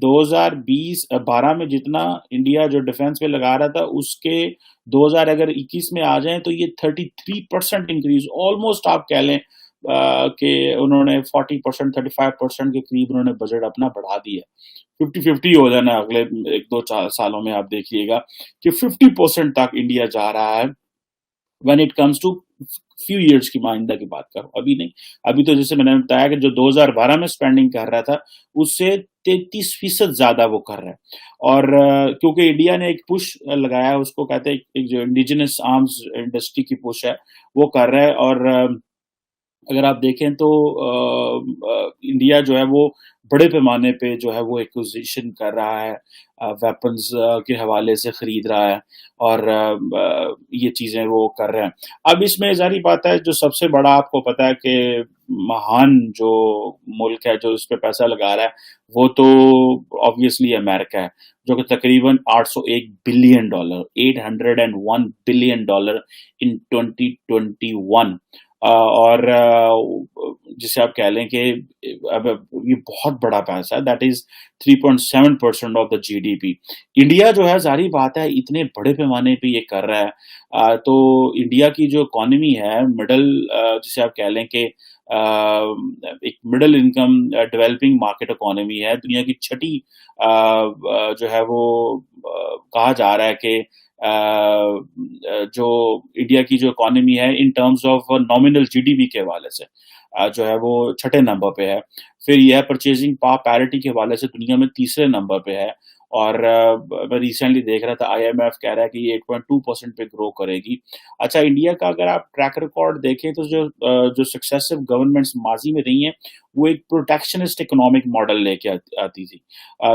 2012 में जितना इंडिया जो डिफेंस पे लगा रहा था उसके 2021 में आ जाए तो ये 33% इंक्रीज, ऑलमोस्ट आप कह लें कि उन्होंने 40% 35% के करीब उन्होंने बजट अपना बढ़ा दिया। 50-50 हो जाना अगले 1-2 सालों में, आप देखिएगा कि 50% तक इंडिया जा रहा है when it comes to few years की माइंडा की बात करो, अभी नहीं। अभी तो जैसे मैंने बताया कि जो 2012 में स्पेंडिंग कर रहा था उससे 33% ज्यादा वो कर रहा है। और क्योंकि इंडिया ने एक पुश लगाया है, उसको कहते हैं एक जो इंडिजिनस आर्म्स इंडस्ट्री की पुश है वो कर रहा है। और अगर आप देखें तो इंडिया जो है वो बड़े पैमाने पे जो है वो एक्विजिशन कर रहा है, वेपन्स के हवाले से खरीद रहा है, और ये चीजें वो कर रहे हैं। अब इसमें जारी बात है जो सबसे बड़ा आपको पता है कि महान जो मुल्क है जो इस पे पैसा लगा रहा है वो तो ऑब्वियसली अमेरिका है, जो कि तकरीबन $801 बिलियन, $801 बिलियन इन 2021, और जिसे आप कह लें कि अब ये बहुत बड़ा पैसा है, that is 3.7% of the GDP. India जो है जारी बात है इतने बड़े पैमाने पे ये कर रहा है, तो इंडिया की जो इकोनॉमी है मिडल, जिसे आप कह लें कि एक middle income developing market economy है, दुनिया की छठी जो है वो कहा जा रहा है कि जो इंडिया की जो इकोनॉमी है in terms of nominal GDP के हवाले से जो है वो छठे नंबर पे है। फिर यह परचेजिंग पावर पैरिटी के हवाले से दुनिया में तीसरे नंबर पे है। और मैं रिसेंटली देख रहा था आईएमएफ कह रहा है कि ये 8.2% पे ग्रो करेगी। अच्छा, इंडिया का अगर आप ट्रैक रिकॉर्ड देखें तो जो सक्सेसिव गवर्नमेंट्स माजी में रही हैं वो एक प्रोटेक्शनिस्ट इकोनॉमिक मॉडल लेके आती थी,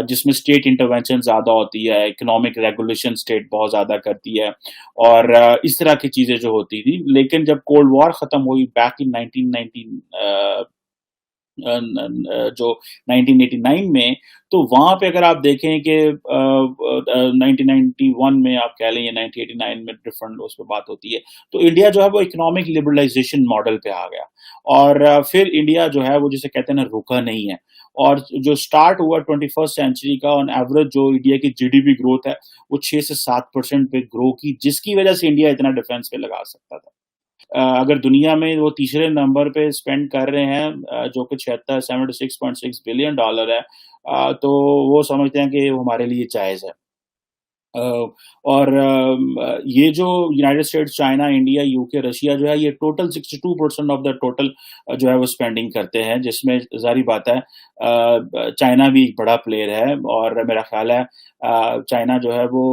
जिसमें स्टेट इंटरवेंशन ज्यादा होती है, इकोनॉमिक रेगुलेशन स्टेट बहुत ज्यादा करती है, और इस तरह की चीजें जो होती थी। लेकिन जब कोल्ड वॉर खत्म हुई बैक इन 1990 जो 1989 में, तो वहां पे अगर आप देखें कि 1991 में आप कह लें या 1989 में डिफरेंट उस पर बात होती है, तो इंडिया जो है वो इकोनॉमिक लिबरलाइजेशन मॉडल पे आ गया और फिर इंडिया जो है वो जिसे कहते हैं ना रुका नहीं है और जो स्टार्ट हुआ 21st सेंचुरी का ऑन एवरेज जो इंडिया की जीडीपी ग्रोथ है वो 6 से 7% पे ग्रो की, जिसकी वजह से इंडिया इतना डिफेंस पे लगा सकता था। अगर दुनिया में वो तीसरे नंबर पे स्पेंड कर रहे हैं जो कि 76.6 बिलियन डॉलर है, तो वो समझते हैं कि वो हमारे लिए जायज है। और ये जो United states, China, India, UK, Russia जो है ये टोटल 62% ऑफ द टोटल जो है वो स्पेंडिंग करते हैं, जिसमें जारी बात है चाइना भी एक बड़ा प्लेयर है और मेरा ख्याल है चाइना जो है वो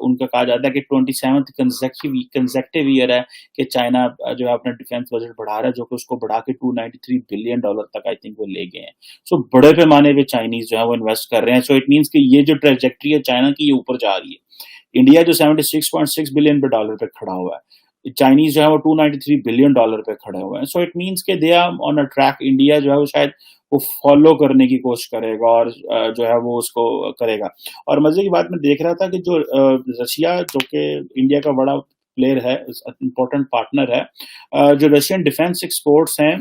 उनका कहा जाता है कि 27th कंसेक्टिव ईयर है कि चाइना जो है अपना डिफेंस बजट बढ़ा रहा है, जो कि उसको बढ़ा के $293 बिलियन तक आई थिंक वो ले गए हैं। सो बड़े पैमाने पे चाइनीज जो है वो इन्वेस्ट कर रहे हैं। सो इट मीन्स कि ये जो ट्रेजेक्ट्री है चाइना की ये ऊपर जा रही है। इंडिया जो 76.6 बिलियन डॉलर पे खड़ा हुआ है, चाइनीज जो है वो $293 बिलियन पे खड़े हुए हैं। सो इट मीन्स के they are on a track. India जो है वो शायद वो फॉलो करने की कोशिश करेगा और जो है वो उसको करेगा। और मजे की बात मैं देख रहा था कि जो रशिया जो कि इंडिया का बड़ा प्लेयर है, इंपॉर्टेंट पार्टनर है, जो रशियन डिफेंस एक्सपोर्ट्स हैं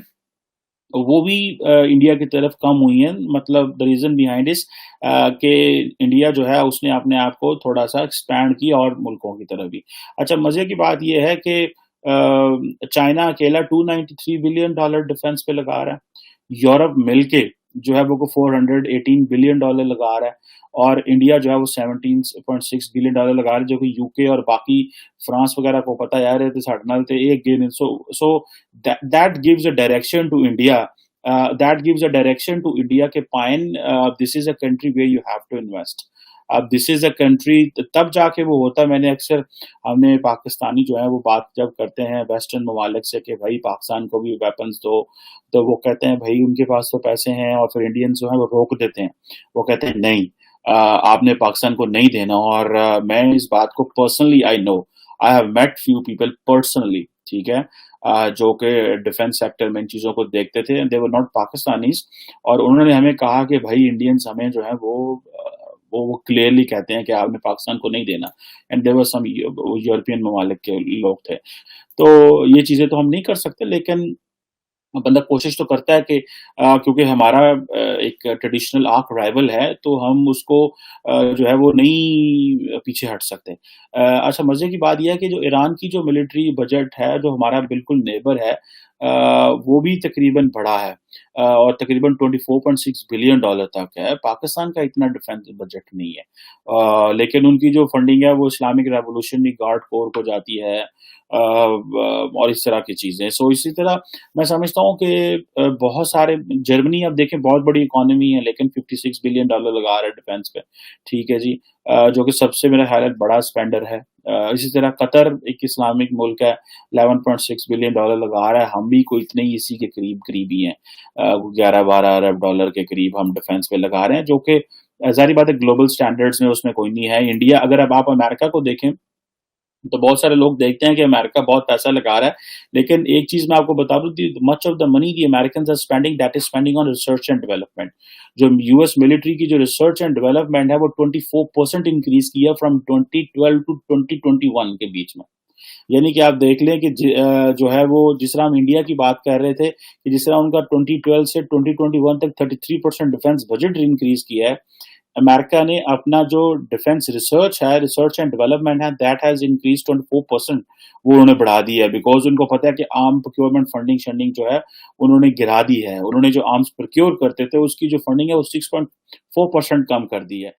वो भी इंडिया की तरफ कम हुई है। मतलब द रीजन बिहाइंड इज कि इंडिया जो है उसने अपने आप को थोड़ा सा एक्सपैंड किया और मुल्कों की तरफ भी। अच्छा, मजे की बात यह है कि चाइना अकेला $293 बिलियन डिफेंस पे लगा रहा है, यूरोप मिलके जो है वो 418 बिलियन लगा रहा है और इंडिया जो है वो 17.6 बिलियन लगा रहा है, जो कि यूके और बाकी फ्रांस वगैरह को पता यार है साढ़े नाल ते एक गेन। So that gives a direction to India, that gives a direction to India के पाइन this is a country where you have to invest. अब दिस इज अ कंट्री तब जाके वो होता है। मैंने अक्सर हमने पाकिस्तानी जो है वो बात जब करते हैं वेस्टर्न ममालिक से कि भाई पाकिस्तान को भी वेपन्स दो, तो वो कहते हैं भाई उनके पास तो पैसे हैं, और फिर इंडियंस जो है वो रोक देते हैं। वो कहते हैं नहीं, आपने पाकिस्तान को नहीं देना। और मैं इस बात को personally I know, I have met few people personally, ठीक है, जो कि डिफेंस सेक्टर में इन चीजों को देखते थे, दे वर नॉट पाकिस्तानीज, और उन्होंने हमें कहा कि भाई इंडियंस हमें जो है वो क्लियरली कहते हैं कि आपने पाकिस्तान को नहीं देना। And there were some European ममालिक के लोग थे। तो ये चीजें तो हम नहीं कर सकते, लेकिन बंदा कोशिश तो करता है कि क्योंकि हमारा एक ट्रेडिशनल आर्क राइवल है, तो हम उसको जो है वो नहीं पीछे हट सकते। अच्छा, मजे की बात यह है कि जो ईरान की जो मिलिट्री बजट है, जो हमारा बिल्कुल नेबर है, वो भी तकरीबन बढ़ा है और तकरीबन $24.6 बिलियन तक है। पाकिस्तान का इतना डिफेंस बजट नहीं है, लेकिन उनकी जो फंडिंग है वो इस्लामिक रेवोल्यूशनरी गार्ड कोर को जाती है और इस तरह की चीजें। सो इसी तरह मैं समझता हूँ कि बहुत सारे, जर्मनी आप देखें बहुत बड़ी इकोनॉमी है, लेकिन $56 बिलियन लगा रहा है डिफेंस पे, ठीक है जी, जो कि सबसे मेरा ख्याल है बड़ा स्पेंडर है। इसी तरह कतर एक इस्लामिक मुल्क है, $11.6 बिलियन लगा रहा है। हम भी कोई इतने ही इसी के करीब ही हैं, 11-12 अरब डॉलर के करीब हम डिफेंस पे लगा रहे हैं, जो कि जाहिर बात है ग्लोबल स्टैंडर्ड्स में उसमें कोई नहीं है। इंडिया, अगर अब आप अमेरिका को देखें तो बहुत सारे लोग देखते हैं कि अमेरिका बहुत पैसा लगा रहा है, लेकिन एक चीज मैं आपको बता दूं, much of the money the Americans are spending, that is spending on research and development. जो यूएस मिलिट्री की जो रिसर्च एंड डेवलपमेंट है वो 24% इंक्रीज किया फ्रॉम 2012 टू 2021 के बीच में। यानी कि आप देख लें कि जो है वो जिस तरह हम इंडिया की बात कर रहे थे कि जिस तरह उनका 2012 से 2021 तक 33% डिफेंस बजट इंक्रीज किया है, अमेरिका ने अपना जो डिफेंस रिसर्च है, रिसर्च एंड डेवलपमेंट है, दैट हैज इंक्रीज 24%, वो उन्होंने बढ़ा दी है, बिकॉज उनको पता है कि आर्म प्रोक्योरमेंट फंडिंग जो है उन्होंने गिरा दी है। उन्होंने जो आर्म्स प्रोक्योर करते थे उसकी जो फंडिंग है वो 6.4% कम कर दी है।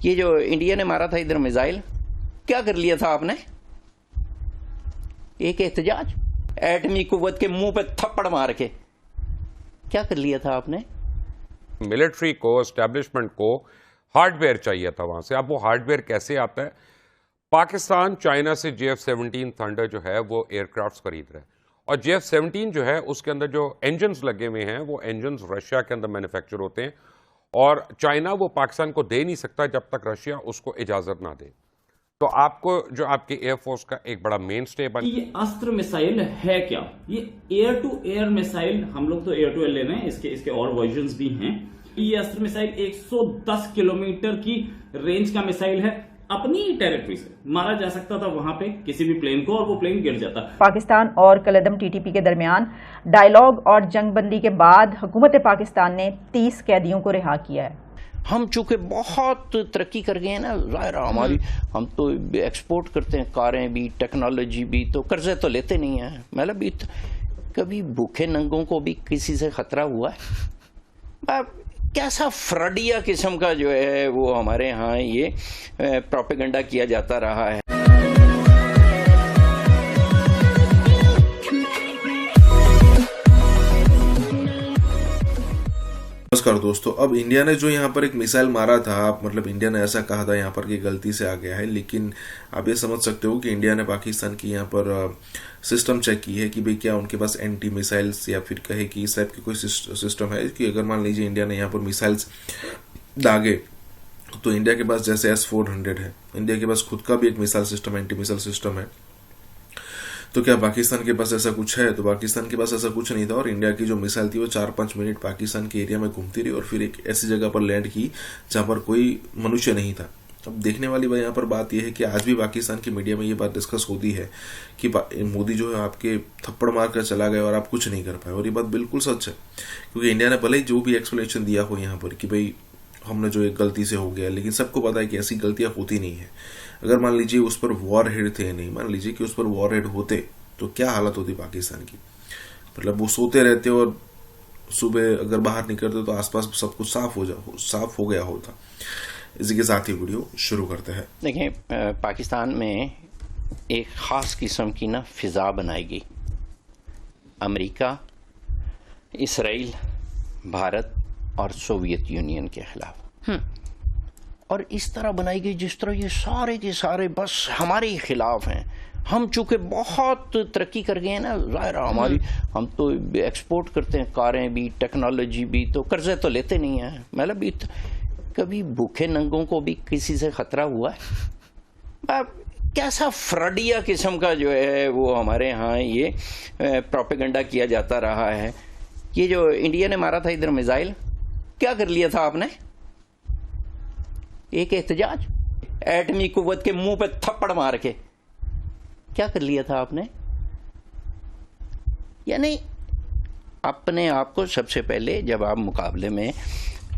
ये जो इंडिया ने मारा था इधर मिसाइल, क्या कर लिया था आपने? एक एहतजाज, एटमी कुव्वत के मुंह पे थप्पड़ मार के क्या कर लिया था आपने? मिलिट्री को, एस्टेब्लिशमेंट को हार्डवेयर चाहिए था वहां से। अब वो हार्डवेयर कैसे आता है? पाकिस्तान चाइना से JF-17 थंडर जो है वो एयरक्राफ्ट्स खरीद रहा है, और JF-17 जो है उसके अंदर जो इंजन्स लगे हुए हैं वो इंजन्स रशिया के अंदर मैन्युफैक्चर होते हैं, और चाइना वो पाकिस्तान को दे नहीं सकता जब तक रशिया उसको इजाजत ना दे। तो आपको जो आपके एयरफोर्स का एक बड़ा मेन स्टे बन ये अस्त्र मिसाइल है क्या? ये एयर टू एयर मिसाइल, हम लोग तो एयर टू एयर ले रहे हैं, इसके और वर्जन्स भी हैं। ये अस्त्र मिसाइल 110 किलोमीटर की रेंज का मिसाइल है। अपनी टेरिटरी से मारा जा सकता था वहां पे किसी भी प्लेन को, और वो प्लेन गिर जाता। पाकिस्तान और कलअदम टीटीपी के दरमियान डायलॉग और जंगबंदी के बाद हुकूमत पाकिस्तान ने 30 कैदियों को रिहा किया है। हम चूंकि बहुत तरक्की कर गए हैं ना, जाहिर है हमारी, हम तो एक्सपोर्ट करते हैं, कारें भी, टेक्नोलॉजी भी, तो कर्जे तो लेते नहीं हैं। मतलब कभी भूखे नंगों को भी किसी से खतरा हुआ है? कैसा फ्रॉडिया किस्म का जो है वो हमारे यहाँ ये प्रोपेगेंडा किया जाता रहा है। नमस्कार दोस्तों, अब इंडिया ने जो यहाँ पर एक मिसाइल मारा था, मतलब इंडिया ने ऐसा कहा था यहाँ पर कि गलती से आ गया है, लेकिन आप ये समझ सकते हो कि इंडिया ने पाकिस्तान की यहाँ पर सिस्टम चेक की है कि भाई क्या उनके पास एंटी मिसाइल्स या फिर कहे कि इस टाइप की कोई सिस्टम है कि अगर मान लीजिए इंडिया ने यहाँ पर मिसाइल्स दागे तो इंडिया के पास जैसे S-400 है, इंडिया के पास खुद का भी एक missile system, anti missile system है, तो क्या पाकिस्तान के पास ऐसा कुछ है? तो पाकिस्तान के पास ऐसा कुछ नहीं था, और इंडिया की जो मिसाइल थी वो 4-5 मिनट पाकिस्तान के एरिया में घूमती रही और फिर एक ऐसी जगह पर लैंड की जहां पर कोई मनुष्य नहीं था। अब देखने वाली बात यहाँ पर बात यह है कि आज भी पाकिस्तान की मीडिया में ये बात डिस्कस होती है कि मोदी जो है आपके थप्पड़ मार कर चला गया और आप कुछ नहीं कर पाए, और ये बात बिल्कुल सच है, क्योंकि इंडिया ने भले ही जो भी एक्सप्लेनेशन दिया हो यहाँ पर कि भाई हमने जो एक गलती से हो गया, लेकिन सबको पता है कि ऐसी गलतियां होती नहीं है। अगर मान लीजिए उस पर वॉर हेड थे, नहीं मान लीजिए कि उस पर वॉर हेड होते तो क्या हालत होती पाकिस्तान की। मतलब वो सोते रहते और सुबह अगर बाहर निकलते तो आसपास सब कुछ साफ हो गया होता। इसी के साथ ही वीडियो शुरू करते हैं। देखिए, पाकिस्तान में एक ख़ास किस्म की ना फिज़ा बनाई गई। अमेरिका, इसराइल, भारत और सोवियत यूनियन के खिलाफ, और इस तरह बनाई गई जिस तरह ये सारे के सारे बस हमारे ही खिलाफ हैं। हम चूंकि बहुत तरक्की कर गए हैं ना, जाहिर है हमारी, हम तो एक्सपोर्ट करते हैं, कारें भी, टेक्नोलॉजी भी, तो कर्जे तो लेते नहीं हैं। मतलब कभी भूखे नंगों को भी किसी से खतरा हुआ है? कैसा फ्रॉडिया किस्म का जो है वो हमारे यहाँ ये प्रोपेगेंडा किया जाता रहा है। ये जो इंडिया ने मारा था इधर मिसाइल, क्या कर लिया था आपने? एक एहतजाज, एटमी कुव्वत के मुंह पे थप्पड़ मार के क्या कर लिया था आपने? यानी अपने आप को सबसे पहले जब आप मुकाबले में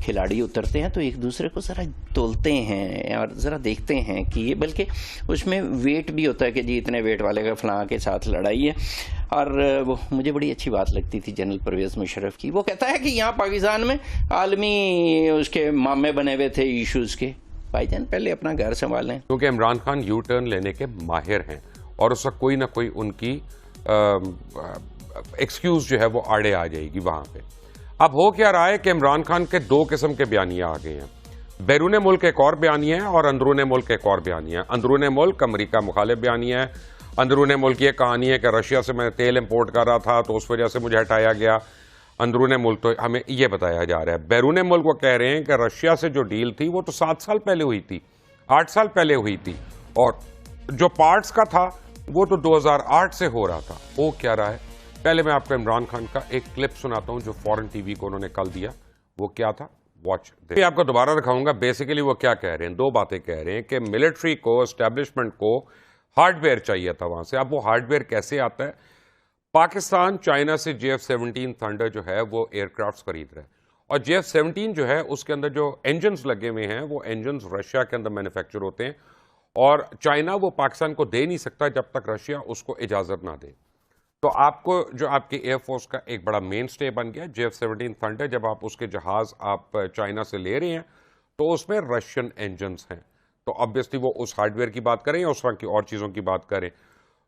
खिलाड़ी उतरते हैं तो एक दूसरे को ज़रा तोलते हैं और ज़रा देखते हैं कि ये, बल्कि उसमें वेट भी होता है कि जी इतने वेट वाले का फलां के साथ लड़ाई है। और वो मुझे बड़ी अच्छी बात लगती थी जनरल परवेज़ मुशर्रफ की, वो कहता है कि यहाँ पाकिस्तान में आलमी उसके मामे बने हुए थे इशूज़ के। भाईजान पहले अपना घर संभालें, क्योंकि इमरान खान यू टर्न लेने के माहिर हैं और उसका कोई ना कोई उनकी एक्सक्यूज जो है वो आड़े आ जाएगी वहां पे। अब हो क्या रहा है कि इमरान खान के दो किस्म के बयानिया आ गए हैं। बैरून मुल्क एक और बयानिया है और अंदरून मुल्क एक और बयानिया है। अंदरून मुल्क अमेरिका मुखालिफ बयानिया है। अंदरून मुल्क ये कहानी है कि रशिया से मैं तेल इंपोर्ट कर रहा था तो उस वजह से मुझे हटाया गया। अंदरून मुल्क तो हमें ये बताया जा रहा है। बैरून मुल्क वो कह रहे हैं कि रशिया से जो डील थी वो तो 7 साल पहले हुई थी, 8 साल पहले हुई थी, और जो पार्ट्स का था वो तो 2008 से हो रहा था। वो क्या रहा है, पहले मैं आपको इमरान खान का एक क्लिप सुनाता हूं जो फॉरेन टीवी को उन्होंने कल दिया। वो क्या था, वॉच। मैं आपको दोबारा दिखाऊंगा। बेसिकली वो क्या कह रहे हैं, दो बातें कह रहे हैं कि मिलिट्री को, एस्टेब्लिशमेंट को हार्डवेयर चाहिए था वहां से। अब वो हार्डवेयर कैसे आता है? पाकिस्तान चाइना से JF-17 थंडर जो है वो एयरक्राफ्ट खरीद रहा है, और JF-17 जो है उसके अंदर जो इंजन्स लगे हुए हैं वो इंजन्स रशिया के अंदर मैन्युफैक्चर होते हैं, और चाइना वो पाकिस्तान को दे नहीं सकता जब तक रशिया उसको इजाजत ना दे। तो आपको जो आपके एयरफोर्स का एक बड़ा मेन स्टे बन गया JF-17 थंडर। जब आप उसके जहाज आप चाइना से ले रहे हैं तो उसमें रशियन इंजन्स हैं, तो ऑब्वियसली वो उस हार्डवेयर की बात करें या उस तरह की और चीज़ों की बात करें।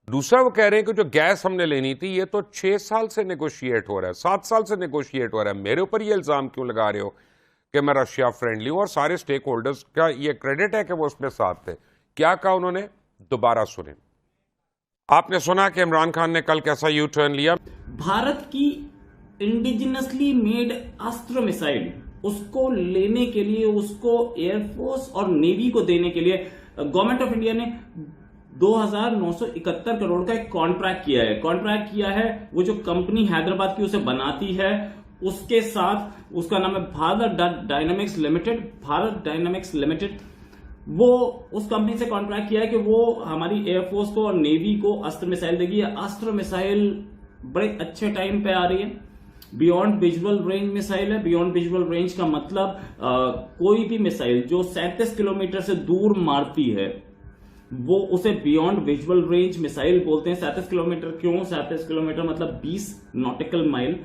दूसरा वो कह रहे हैं कि जो गैस हमने लेनी थी ये तो 6 साल से नेगोशिएट हो रहा है, 7 साल से नेगोशिएट हो रहा है। मेरे ऊपर ये इल्ज़ाम क्यों लगा रहे हो कि मैं रशिया फ्रेंडली हूँ? और सारे स्टेक होल्डर्स का ये क्रेडिट है कि वो उसमें साथ थे। क्या कहा उन्होंने, दोबारा सुने। आपने सुना कि इमरान खान ने कल कैसा यू टर्न लिया। भारत की इंडिजिनसली मेड अस्त्र मिसाइल, उसको लेने के लिए, उसको एयरफोर्स और नेवी को देने के लिए गवर्नमेंट ऑफ इंडिया ने 2,971 करोड़ का एक कॉन्ट्रैक्ट किया है। वो जो कंपनी हैदराबाद की उसे बनाती है, उसके साथ, उसका नाम है भारत डायनामिक्स लिमिटेड। वो उस कंपनी से कॉन्ट्रैक्ट किया है कि वो हमारी एयरफोर्स को और नेवी को अस्त्र मिसाइल देगी। अस्त्र मिसाइल बड़े अच्छे टाइम पे आ रही है। बियॉन्ड विजुअल रेंज मिसाइल है। बियॉन्ड विजुअल रेंज का मतलब कोई भी मिसाइल जो 37 किलोमीटर से दूर मारती है वो उसे बियॉन्ड विजुअल रेंज मिसाइल बोलते हैं। 37 किलोमीटर क्यों? 37 किलोमीटर मतलब 20 नॉटिकल माइल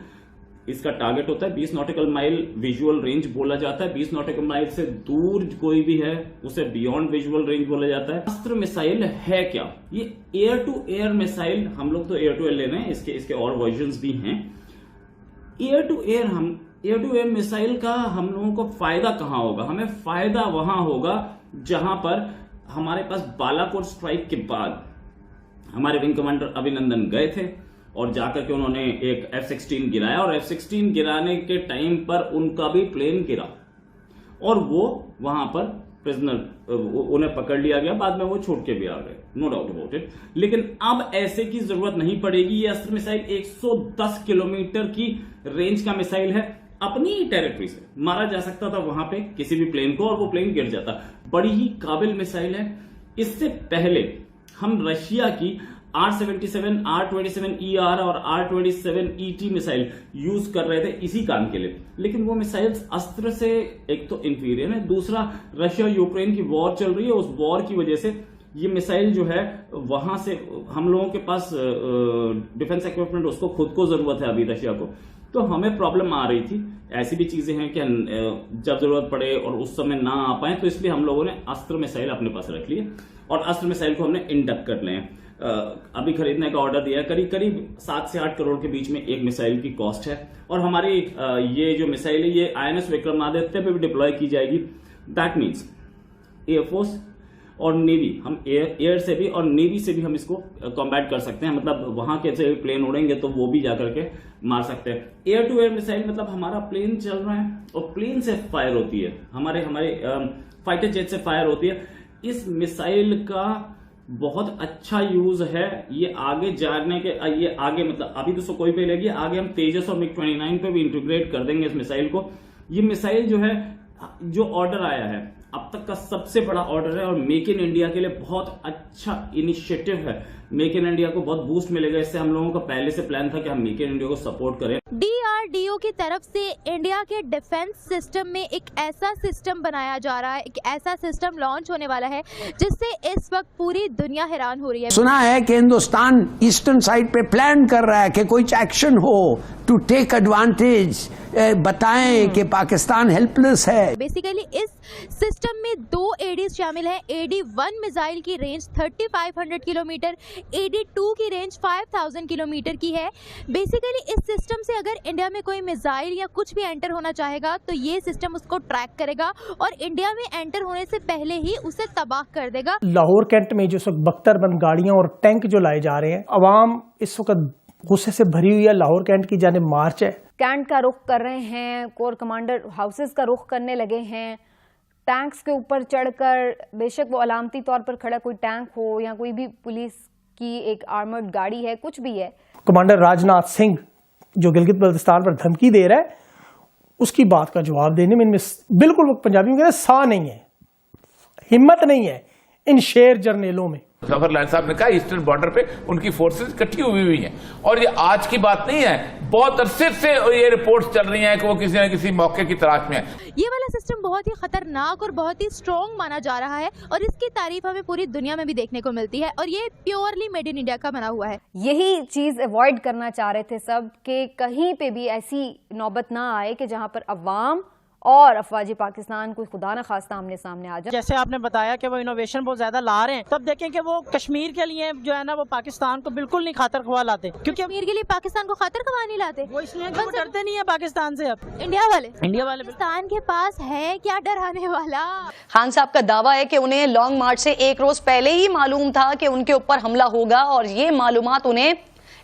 इसका टारगेट होता है। 20 नॉटिकल माइल विजुअल रेंज बोला जाता है। 20 नॉटिकल माइल से दूर कोई भी है उसे बियॉन्ड विजुअल रेंज बोला जाता है। अस्त्र मिसाइल है क्या? ये एयर टू एयर मिसाइल, हम लोग तो एयर टू एयर ले रहे हैं, इसके और वर्जन्स भी हैं। एयर टू एयर मिसाइल का हम लोगों को फायदा कहां होगा? हमें फायदा वहां होगा जहां पर हमारे पास बालाकोट स्ट्राइक के बाद हमारे विंग कमांडर अभिनंदन गए थे और जाकर के उन्होंने एक F-16 गिराया और F-16 गिराने के टाइम पर उनका भी प्लेन गिरा और वो वहां पर प्रिजनर, उन्हें पकड़ लिया गया। बाद में वो छोड़ के भी आ गए, नो डाउट अबाउट इट। लेकिन अब ऐसे की जरूरत नहीं पड़ेगी। ये अस्त्र मिसाइल 110 किलोमीटर की रेंज का मिसाइल है। अपनी ही टेरिटरी से मारा जा सकता था वहां पे किसी भी प्लेन को और वो प्लेन गिर जाता। बड़ी ही काबिल मिसाइल है। इससे पहले हम रशिया की R-77, R-27ER और R-27ET मिसाइल यूज कर रहे थे इसी काम के लिए। लेकिन वो मिसाइल्स अस्त्र से एक तो इंफीरियर है, दूसरा रशिया यूक्रेन की वॉर चल रही है, उस वॉर की वजह से ये मिसाइल जो है वहां से हम लोगों के पास डिफेंस इक्विपमेंट, उसको खुद को जरूरत है अभी रशिया को, तो हमें प्रॉब्लम आ रही थी। ऐसी भी चीजें हैं कि जब जरूरत पड़े और उस समय ना आ पाए, तो इसलिए हम लोगों ने अस्त्र मिसाइल अपने पास रख लिए और अस्त्र मिसाइल को हमने इंडक्ट कर लिए। अभी खरीदने का ऑर्डर दिया, करीब 7 से 8 करोड़ के बीच में एक मिसाइल की कॉस्ट है। और हमारी ये जो मिसाइल है ये INS विक्रमादित्य पे भी डिप्लॉय की जाएगी। दैट मीन्स एयरफोर्स और नेवी, हम एयर से भी और नेवी से भी हम इसको कॉम्बैट कर सकते हैं। मतलब वहां के से प्लेन उड़ेंगे तो वो भी जाकर के मार सकते हैं। एयर टू एयर मिसाइल मतलब हमारा प्लेन चल रहा है और प्लेन से फायर होती है, हमारे फाइटर जेट से फायर होती है। इस मिसाइल का बहुत अच्छा यूज है। ये आगे जाने के, ये आगे मतलब अभी तो सुखोई पे लेगी, आगे हम तेजस और MiG-29 पे भी इंटीग्रेट कर देंगे इस मिसाइल को। ये मिसाइल जो है, जो ऑर्डर आया है अब तक का सबसे बड़ा ऑर्डर है और मेक इन इंडिया के लिए बहुत अच्छा इनिशिएटिव है। मेक इन इंडिया को बहुत बूस्ट मिलेगा इससे। हम लोगों का पहले से प्लान था कि हम मेक इन इंडिया को सपोर्ट करें। DRDO की तरफ से इंडिया के डिफेंस सिस्टम में एक ऐसा सिस्टम बनाया जा रहा है, एक ऐसा सिस्टम लॉन्च होने वाला है जिससे इस वक्त पूरी दुनिया हैरान हो रही है। सुना है कि हिंदुस्तान ईस्टर्न साइड पे प्लान कर रहा है कि कोई एक्शन हो टू टेक एडवांटेज, बताएं कि पाकिस्तान हेल्पलेस है। बेसिकली इस सिस्टम में 2 ADs शामिल हैं। AD-1 मिसाइल की रेंज 3500 किलोमीटर, AD-2 की रेंज 5000 किलोमीटर की है। बेसिकली इस सिस्टम से अगर इंडिया में कोई मिसाइल या कुछ भी एंटर होना चाहेगा तो ये सिस्टम उसको ट्रैक करेगा और इंडिया में एंटर होने से पहले ही उसे तबाह कर देगा। लाहौर कैंट में जो बख्तरबंद गाड़ियां और टैंक जो लाए जा रहे हैं, अवाम इस वक्त गुस्से से भरी हुई है। लाहौर कैंट की जानिब मार्च है। कैंट का रुख कर रहे हैं, कोर कमांडर हाउसेस का रुख करने लगे हैं। टैंक्स के ऊपर चढ़कर, बेशक वो अलामती तौर पर खड़ा कोई टैंक हो या कोई भी पुलिस की एक आर्मर्ड गाड़ी है, कुछ भी है। कमांडर राजनाथ सिंह जो गिलगित बल्तिस्तान पर धमकी दे रहा है, उसकी बात का जवाब देने में इनमें बिल्कुल पंजाबी में सा नहीं है, हिम्मत नहीं है इन शेर जर्नेलों में। जफर लाइन साहब ने कहा ईस्टर्न बॉर्डर पे उनकी फोर्सेस इकट्ठी हुई है और ये आज की बात नहीं है, बहुत अरसे से ये रिपोर्ट्स चल रही हैं कि वो किसी न किसी मौके की तलाश में है। ये वाला सिस्टम बहुत ही खतरनाक और बहुत ही स्ट्रॉन्ग माना जा रहा है और इसकी तारीफ हमें पूरी दुनिया में भी देखने को मिलती है और ये प्योरली मेड इन इंडिया का बना हुआ है। यही चीज अवॉइड करना चाह रहे थे सब कि कहीं पे भी ऐसी नौबत ना आए कि जहां पर अवाम और अफवाजी पाकिस्तान को खुदा न खास्ता आमने सामने आ जाए। जैसे आपने बताया कि वो इनोवेशन बहुत ज्यादा ला रहे हैं, तब देखें कि वो कश्मीर के लिए जो है ना वो पाकिस्तान को बिल्कुल नहीं खातर खवा लाते, क्योंकि कश्मीर के लिए पाकिस्तान को खातर खवा नहीं लाते। वो इसलिए वो डरते नहीं है पाकिस्तान से। अब इंडिया वाले पाकिस्तान के पास है क्या डराने वाला। खान साहब का दावा है कि उन्हें लॉन्ग मार्च से 1 रोज पहले ही मालूम था कि उनके ऊपर हमला होगा और ये मालूमात उन्हें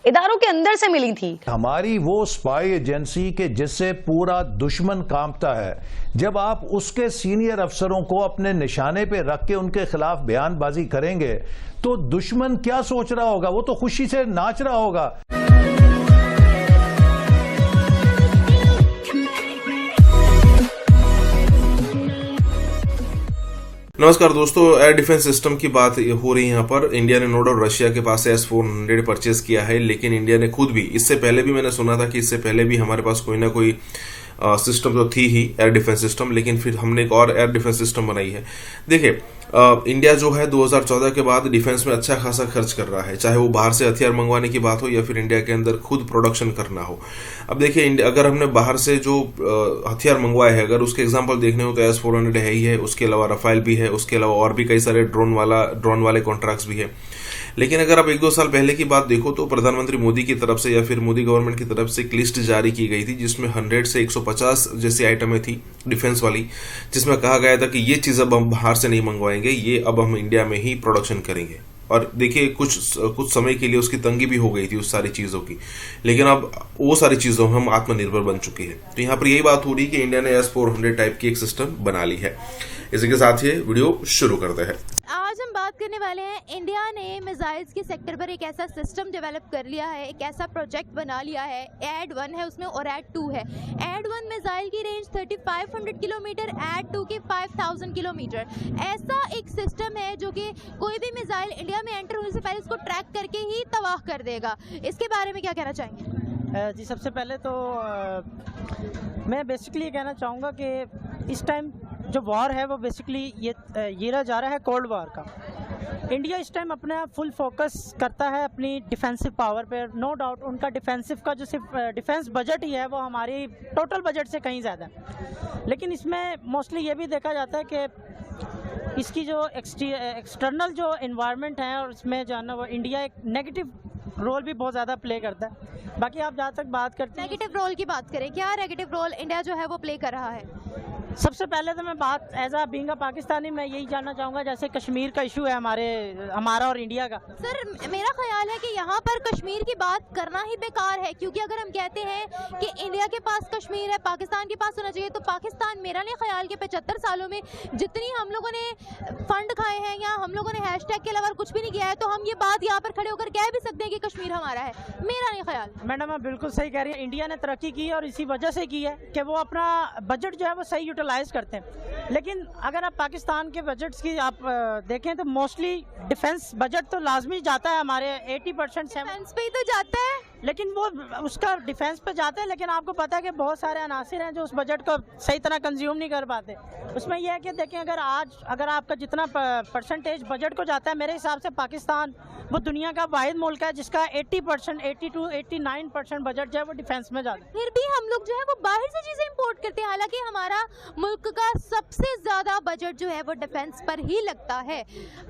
इदारों के अंदर से मिली थी। हमारी वो स्पाई एजेंसी के जिससे पूरा दुश्मन कांपता है, जब आप उसके सीनियर अफसरों को अपने निशाने पे रख के उनके खिलाफ बयानबाजी करेंगे तो दुश्मन क्या सोच रहा होगा? वो तो खुशी से नाच रहा होगा। नमस्कार दोस्तों, एयर डिफेंस सिस्टम की बात हो रही है यहाँ पर। इंडिया ने नो डाउट रशिया के पास से S-400 परचेज किया है, लेकिन इंडिया ने खुद भी, इससे पहले भी मैंने सुना था कि इससे पहले भी हमारे पास कोई ना कोई सिस्टम तो थी ही एयर डिफेंस सिस्टम, लेकिन फिर हमने एक और एयर डिफेंस सिस्टम बनाई है। देखिए, इंडिया जो है 2014 के बाद डिफेंस में अच्छा खासा खर्च कर रहा है, चाहे वो बाहर से हथियार मंगवाने की बात हो या फिर इंडिया के अंदर खुद प्रोडक्शन करना हो। अब देखिए, अगर हमने बाहर से जो हथियार मंगवाए हैं, अगर उसके एग्जांपल देखने हो तो S-400 है ही है, उसके अलावा रफाइल भी है, उसके अलावा और भी कई सारे ड्रोन वाले कॉन्ट्रैक्ट्स भी है। लेकिन अगर आप 1-2 साल पहले की बात देखो तो प्रधानमंत्री मोदी की तरफ से या फिर मोदी गवर्नमेंट की तरफ से एक लिस्ट जारी की गई थी जिसमें 100 से 150 जैसी आइटमें थी डिफेंस वाली, जिसमें कहा गया था कि ये चीज अब हम बाहर से नहीं मंगवाएंगे, ये अब हम इंडिया में ही प्रोडक्शन करेंगे। और देखिए, कुछ समय के लिए उसकी तंगी भी हो गई थी उस सारी चीजों की, लेकिन अब वो सारी चीजों में हम आत्मनिर्भर बन चुके हैं। तो यहाँ पर यही बात हो रही है कि इंडिया ने S-400 टाइप की एक सिस्टम बना ली है। इसी के साथ ये वीडियो शुरू करते हैं। आज हम बात करने वाले हैं, इंडिया ने मिसाइल्स के सेक्टर पर एक ऐसा सिस्टम डेवलप कर लिया है, एक ऐसा प्रोजेक्ट बना लिया है। एड-1 है उसमें और एड-2 है। एड-1 मिसाइल की रेंज 3500 किलोमीटर, एड-2 की 5000 किलोमीटर। ऐसा एक सिस्टम है जो कि कोई भी मिसाइल इंडिया में एंटर होने से पहले उसको ट्रैक करके ही तबाह कर देगा। इसके बारे में क्या कहना चाहेंगे? जी, सबसे पहले तो मैं बेसिकली कहना चाहूँगा कि इस टाइम जो वॉर है वो बेसिकली ये रहा जा रहा है कोल्ड वॉर का। इंडिया इस टाइम अपना फुल फोकस करता है अपनी डिफेंसिव पावर पे। नो डाउट उनका डिफेंसिव का जो सिर्फ डिफेंस बजट ही है वो हमारी टोटल बजट से कहीं ज़्यादा है। लेकिन इसमें मोस्टली ये भी देखा जाता है कि इसकी जो एक्सटर्नल जो इन्वायरमेंट है और इसमें जो है ना वो इंडिया एक नेगेटिव रोल भी बहुत ज़्यादा प्ले करता है। बाकी आप जहाँ तक बात करते हैं नेगेटिव रोल की बात करें, क्या नेगेटिव रोल इंडिया जो है वो प्ले कर रहा है? सबसे पहले तो मैं बात as a being a Pakistani मैं यही जानना चाहूँगा, जैसे कश्मीर का इशू है हमारा और इंडिया का। सर, मेरा ख्याल है कि यहाँ पर कश्मीर की बात करना ही बेकार है, क्योंकि अगर हम कहते हैं कि इंडिया के पास कश्मीर है, पाकिस्तान के पास होना चाहिए, तो पाकिस्तान मेरा नहीं ख्याल कि 75 सालों में जितनी हम लोगों ने फंड खाए हैं या हम लोगों ने हैशटैग के अलावा कुछ भी नहीं किया है, तो हम ये बात यहाँ पर खड़े होकर कह भी सकते हैं कि कश्मीर हमारा है। मेरा नहीं ख्याल। मैडम, आप बिल्कुल सही कह रही है। इंडिया ने तरक्की की और इसी वजह से की है कि वो अपना बजट जो है वो सही यूटिलाइज करते हैं। लेकिन अगर आप पाकिस्तान के बजट्स की आप देखें तो मोस्टली डिफेंस बजट तो लाजमी जाता है हमारे 80% डिफेंस पे ही तो जाता है, लेकिन वो उसका डिफेंस पे जाता है। लेकिन आपको पता है कि बहुत सारे अनासिर हैं जो उस बजट को सही तरह कंज्यूम नहीं कर पाते। उसमें यह है कि देखें, अगर आपका जितना परसेंटेज बजट को जाता है, मेरे हिसाब से पाकिस्तान वो दुनिया का वाहिद मुल्क है जिसका 80%, 82-89% बजट जो है वो डिफेंस में जाता है। फिर भी हम लोग जो है वो बाहर से चीजें इंपोर्ट करते हैं, हालांकि हमारा मुल्क का सबसे ज्यादा बजट जो है वो डिफेंस पर ही लगता है।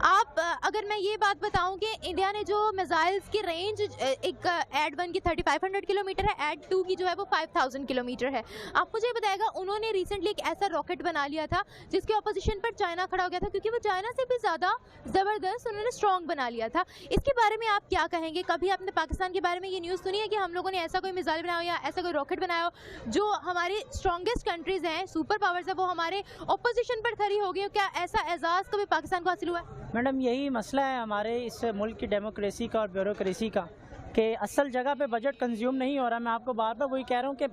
आप अगर मैं ये बात बताऊं कि इंडिया ने जो मिसाइल्स की रेंज एक एड-1 की 3500 किलोमीटर है, एड-2 की जो है वो 5000 किलोमीटर है। आप मुझे बताएगा, उन्होंने रिसेंटली एक ऐसा रॉकेट बना लिया था जिसके ऑपोजिशन पर चाइना खड़ा हो गया था, क्योंकि वो चाइना से भी ज्यादा जबरदस्त उन्होंने स्ट्रॉन्ग बना लिया था। इसके बारे में आप क्या कहेंगे? कभी आपने पाकिस्तान के बारे में ये न्यूज़ सुनी है कि हम लोगों ने ऐसा कोई मिसाइल बनाया हो या ऐसा कोई रॉकेट बनाया हो जो हमारी स्ट्रॉन्गेस्ट कंट्रीज हैं, सुपर पावर्स है, वो हमारे ऑपोजिशन पर खड़ी हो गई हो? क्या ऐसा एजाज कभी पाकिस्तान को हासिल हुआ है? मैडम, यही मसला है हमारे इस मुल्क की डेमोक्रेसी का और ब्यूरोक्रेसी का कि असल जगह पे बजट कंज्यूम नहीं हो रहा। मैं आपको बार बार वही कह रहा हूँ कि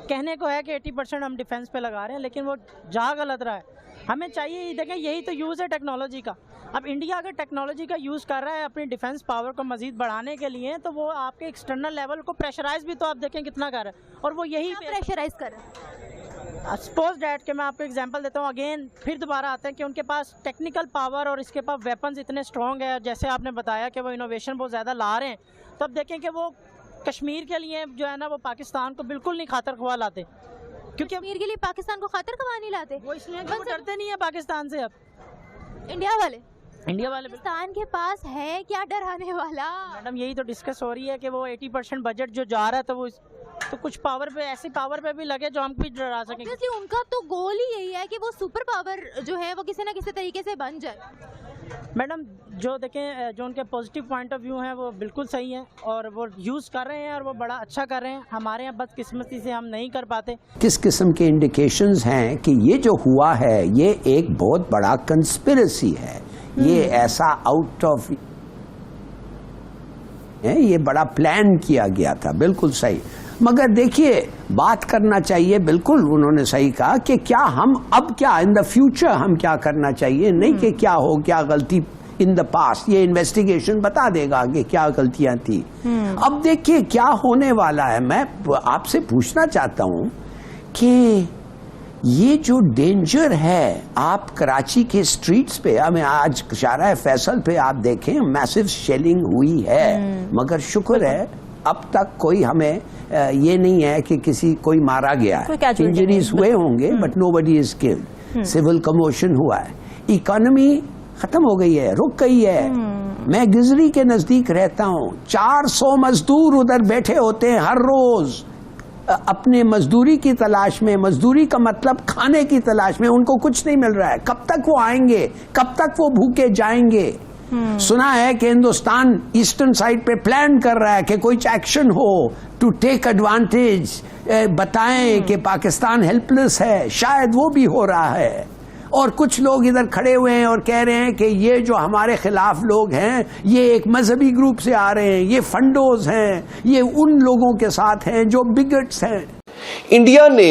कहने को है कि 80% हम डिफेंस पे लगा रहे हैं, लेकिन वो जा गलत रहा है। हमें चाहिए, देखें, यही तो यूज़ है टेक्नोलॉजी का। अब इंडिया अगर टेक्नोलॉजी का यूज़ कर रहा है अपनी डिफेंस पावर को मजीद बढ़ाने के लिए, तो वो आपके एक्सटर्नल लेवल को प्रेशराइज भी तो आप देखें कितना कर रहा है, और वो यही प्रेशराइज कर रहा है। सपोज डैट के मैं आपको एग्जांपल देता हूँ, अगेन फिर दोबारा आते हैं कि उनके पास टेक्निकल पावर और इसके पास वेपन्स इतने स्ट्रॉन्ग है, जैसे आपने बताया कि वो इनोवेशन बहुत ज़्यादा ला रहे हैं। तो अब देखें कि वो कश्मीर के लिए जो है ना वो पाकिस्तान को बिल्कुल नहीं खातर खुआ लाते, क्योंकि कश्मीर के लिए पाकिस्तान को खातर खुआ नहीं लाते। वो इसलिए कि वो डरते नहीं है पाकिस्तान से। अब इंडिया वाले पाकिस्तान के पास है क्या डराने वाला? मैडम, यही तो डिस्कस हो रही है कि वो 80% बजट जो जा रहा है तो कुछ पावर पे, ऐसी पावर पे भी लगे जो हम भी डरा सकें। उनका तो गोल ही यही है कि वो सुपर पावर जो है वो किसी ना किसी तरीके से बन जाए। मैडम जो देखें, जो उनके पॉजिटिव पॉइंट ऑफ व्यू हैं वो बिल्कुल सही है और वो यूज़ कर रहे हैं और वो बड़ा अच्छा कर रहे हैं। हमारे यहाँ बदकिस्मती से हम नहीं कर पाते। किस किस्म के इंडिकेशंस हैं कि ये जो हुआ है ये एक बहुत बड़ा कंस्पिरेसी है, ये ऐसा आउट ऑफ ये बड़ा प्लान किया गया था, बिल्कुल सही। मगर देखिए, बात करना चाहिए, बिल्कुल उन्होंने सही कहा कि क्या हम अब क्या इन द फ्यूचर हम क्या करना चाहिए, नहीं कि क्या हो, क्या गलती इन द पास्ट, ये इन्वेस्टिगेशन बता देगा कि क्या गलतियां थी। अब देखिए क्या होने वाला है। मैं आपसे पूछना चाहता हूं कि ये जो डेंजर है, आप कराची के स्ट्रीट्स पे, हमें आज शाहराह फैसल पे आप देखें मैसिव शेलिंग हुई है, मगर शुक्र है अब तक कोई हमें ये नहीं है कि कोई मारा गया है। इंजरीज हुए होंगे but nobody is killed. Civil commotion हुआ है, इकोनॉमी खत्म हो गई है, रुक गई है। मैं गिजरी के नजदीक रहता हूँ, 400 मजदूर उधर बैठे होते हैं हर रोज अपने मजदूरी की तलाश में। मजदूरी का मतलब खाने की तलाश में, उनको कुछ नहीं मिल रहा है। कब तक वो आएंगे, कब तक वो भूखे जाएंगे। सुना है कि हिंदुस्तान ईस्टर्न साइड पे प्लान कर रहा है कि कोई एक्शन हो टू टेक एडवांटेज, बताएं कि पाकिस्तान हेल्पलेस है, शायद वो भी हो रहा है। और कुछ लोग इधर खड़े हुए हैं और कह रहे हैं कि ये जो हमारे खिलाफ लोग हैं ये एक मजहबी ग्रुप से आ रहे हैं, ये फंडोज हैं, ये उन लोगों के साथ हैं जो बिगट्स हैं। इंडिया ने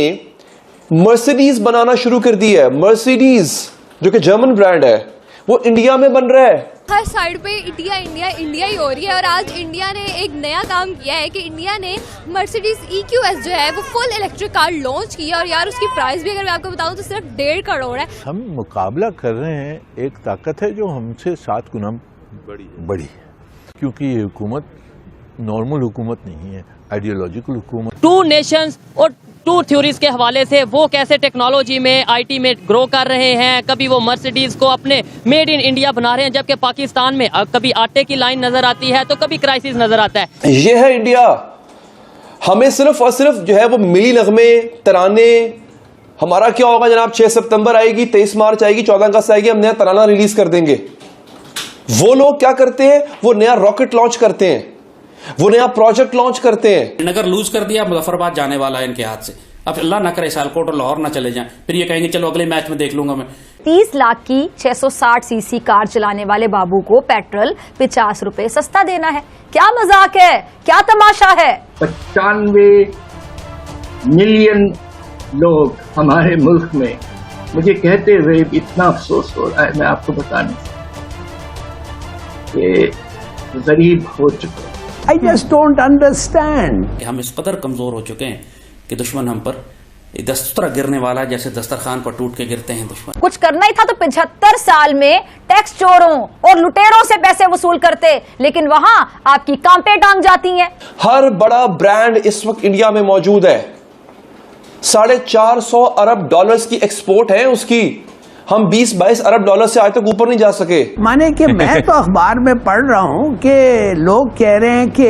मर्सिडीज बनाना शुरू कर दी है। मर्सिडीज जो कि जर्मन ब्रांड है वो इंडिया में बन रहा है। हर साइड पे इंडिया इंडिया इंडिया ही हो रही है। और आज इंडिया ने एक नया काम किया है कि इंडिया ने मर्सिडीज EQS जो है वो फुल इलेक्ट्रिक कार लॉन्च की है। और यार उसकी प्राइस भी अगर मैं आपको बताऊं तो सिर्फ 1.5 करोड़ है। हम मुकाबला कर रहे हैं एक ताकत है जो हमसे 7 गुना बड़ी, क्योंकि ये हुकूमत नॉर्मल हुकूमत नहीं है, आइडियोलॉजिकल हुकूमत। 2 नेशंस और 2 थ्योरीज के हवाले से वो कैसे टेक्नोलॉजी में IT में ग्रो कर रहे हैं। कभी वो मर्सिडीज को अपने मेड इन इंडिया बना रहे हैं, जबकि पाकिस्तान में कभी आटे की लाइन नजर आती है तो कभी क्राइसिस नजर आता है। ये है इंडिया। हमें सिर्फ और सिर्फ जो है वो मिली नगमे तराने। हमारा क्या होगा जनाब, 6 सितंबर आएगी, 23 मार्च आएगी, 14 अगस्त आएगी, हम नया तराना रिलीज कर देंगे। वो लोग क्या करते हैं, वो नया रॉकेट लॉन्च करते हैं, वो नया प्रोजेक्ट लॉन्च करते हैं। नगर लूज कर दिया, मुजफ्फराबाद जाने वाला है इनके हाथ से। अब अल्लाह ना करे सियालकोट और लाहौर ना चले जाएं, फिर ये कहेंगे चलो अगले मैच में देख लूंगा मैं। 30 लाख की 660 सीसी कार चलाने वाले बाबू को पेट्रोल 50 रुपए सस्ता देना है। क्या मजाक है, क्या तमाशा है। 95 मिलियन लोग हमारे मुल्क में, मुझे कहते हुए इतना अफसोस हो रहा है, मैं आपको बता नहीं सकता, ये गरीब हो चुका है। I just don't understand. हम इस कदर कमजोर हो चुके हैं कि दुश्मन हम पर दस्तरा गिरने वाला, जैसे दस्तरखान पर टूट के गिरते हैं दुश्मन। कुछ करना ही था तो 75 साल में टैक्स चोरों और लुटेरों से पैसे वसूल करते, लेकिन वहां आपकी कांपे टांग जाती हैं। हर बड़ा ब्रांड इस वक्त इंडिया में मौजूद है। 450 अरब डॉलर्स की एक्सपोर्ट है उसकी। हम 20-22 अरब डॉलर से आज तक ऊपर नहीं जा सके। माने कि मैं तो अखबार में पढ़ रहा हूं कि लोग कह रहे हैं कि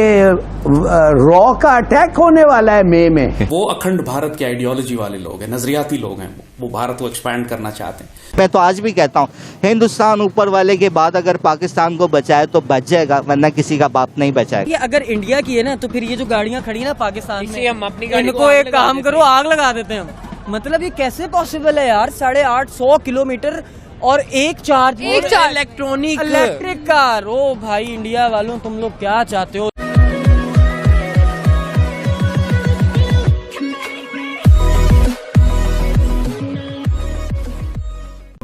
रॉ का अटैक होने वाला है मई में। वो अखंड भारत के आइडियोलॉजी वाले लोग हैं, नजरियाती लोग हैं, वो भारत को एक्सपैंड करना चाहते हैं। मैं तो आज भी कहता हूँ हिंदुस्तान ऊपर वाले के बाद अगर पाकिस्तान को बचाए तो बच जाएगा, वरना किसी का बाप नहीं बचाएगा। ये अगर इंडिया की है ना तो फिर ये जो गाड़ियाँ खड़ी ना पाकिस्तान में, हम अपनी गाड़ी इनको एक काम करो, आग लगा देते हैं हम। मतलब ये कैसे पॉसिबल है यार, 850 किलोमीटर और एक चार्ज इलेक्ट्रिक कार। ओ भाई इंडिया वालों, तुम लोग क्या चाहते हो।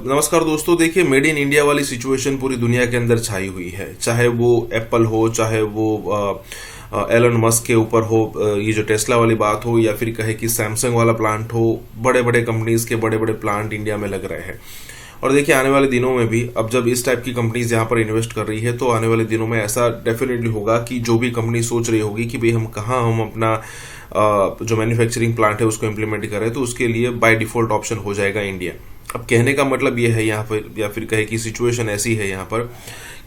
नमस्कार दोस्तों, देखिए मेड इन इंडिया वाली सिचुएशन पूरी दुनिया के अंदर छाई हुई है। चाहे वो एप्पल हो, चाहे वो एलन मस्क के ऊपर हो, ये जो टेस्ला वाली बात हो, या फिर कहे कि सैमसंग वाला प्लांट हो, बड़े बड़े कंपनीज के बड़े बड़े प्लांट इंडिया में लग रहे हैं। और देखिए आने वाले दिनों में भी, अब जब इस टाइप की कंपनीज यहाँ पर इन्वेस्ट कर रही है तो आने वाले दिनों में ऐसा डेफिनेटली होगा कि जो भी कंपनी सोच रही होगी कि भाई हम अपना जो मैन्युफैक्चरिंग प्लांट है उसको इम्प्लीमेंट करें, तो उसके लिए बाय डिफॉल्ट ऑप्शन हो जाएगा इंडिया। अब कहने का मतलब ये है यहाँ पर, या फिर कहे कि सिचुएशन ऐसी है यहाँ पर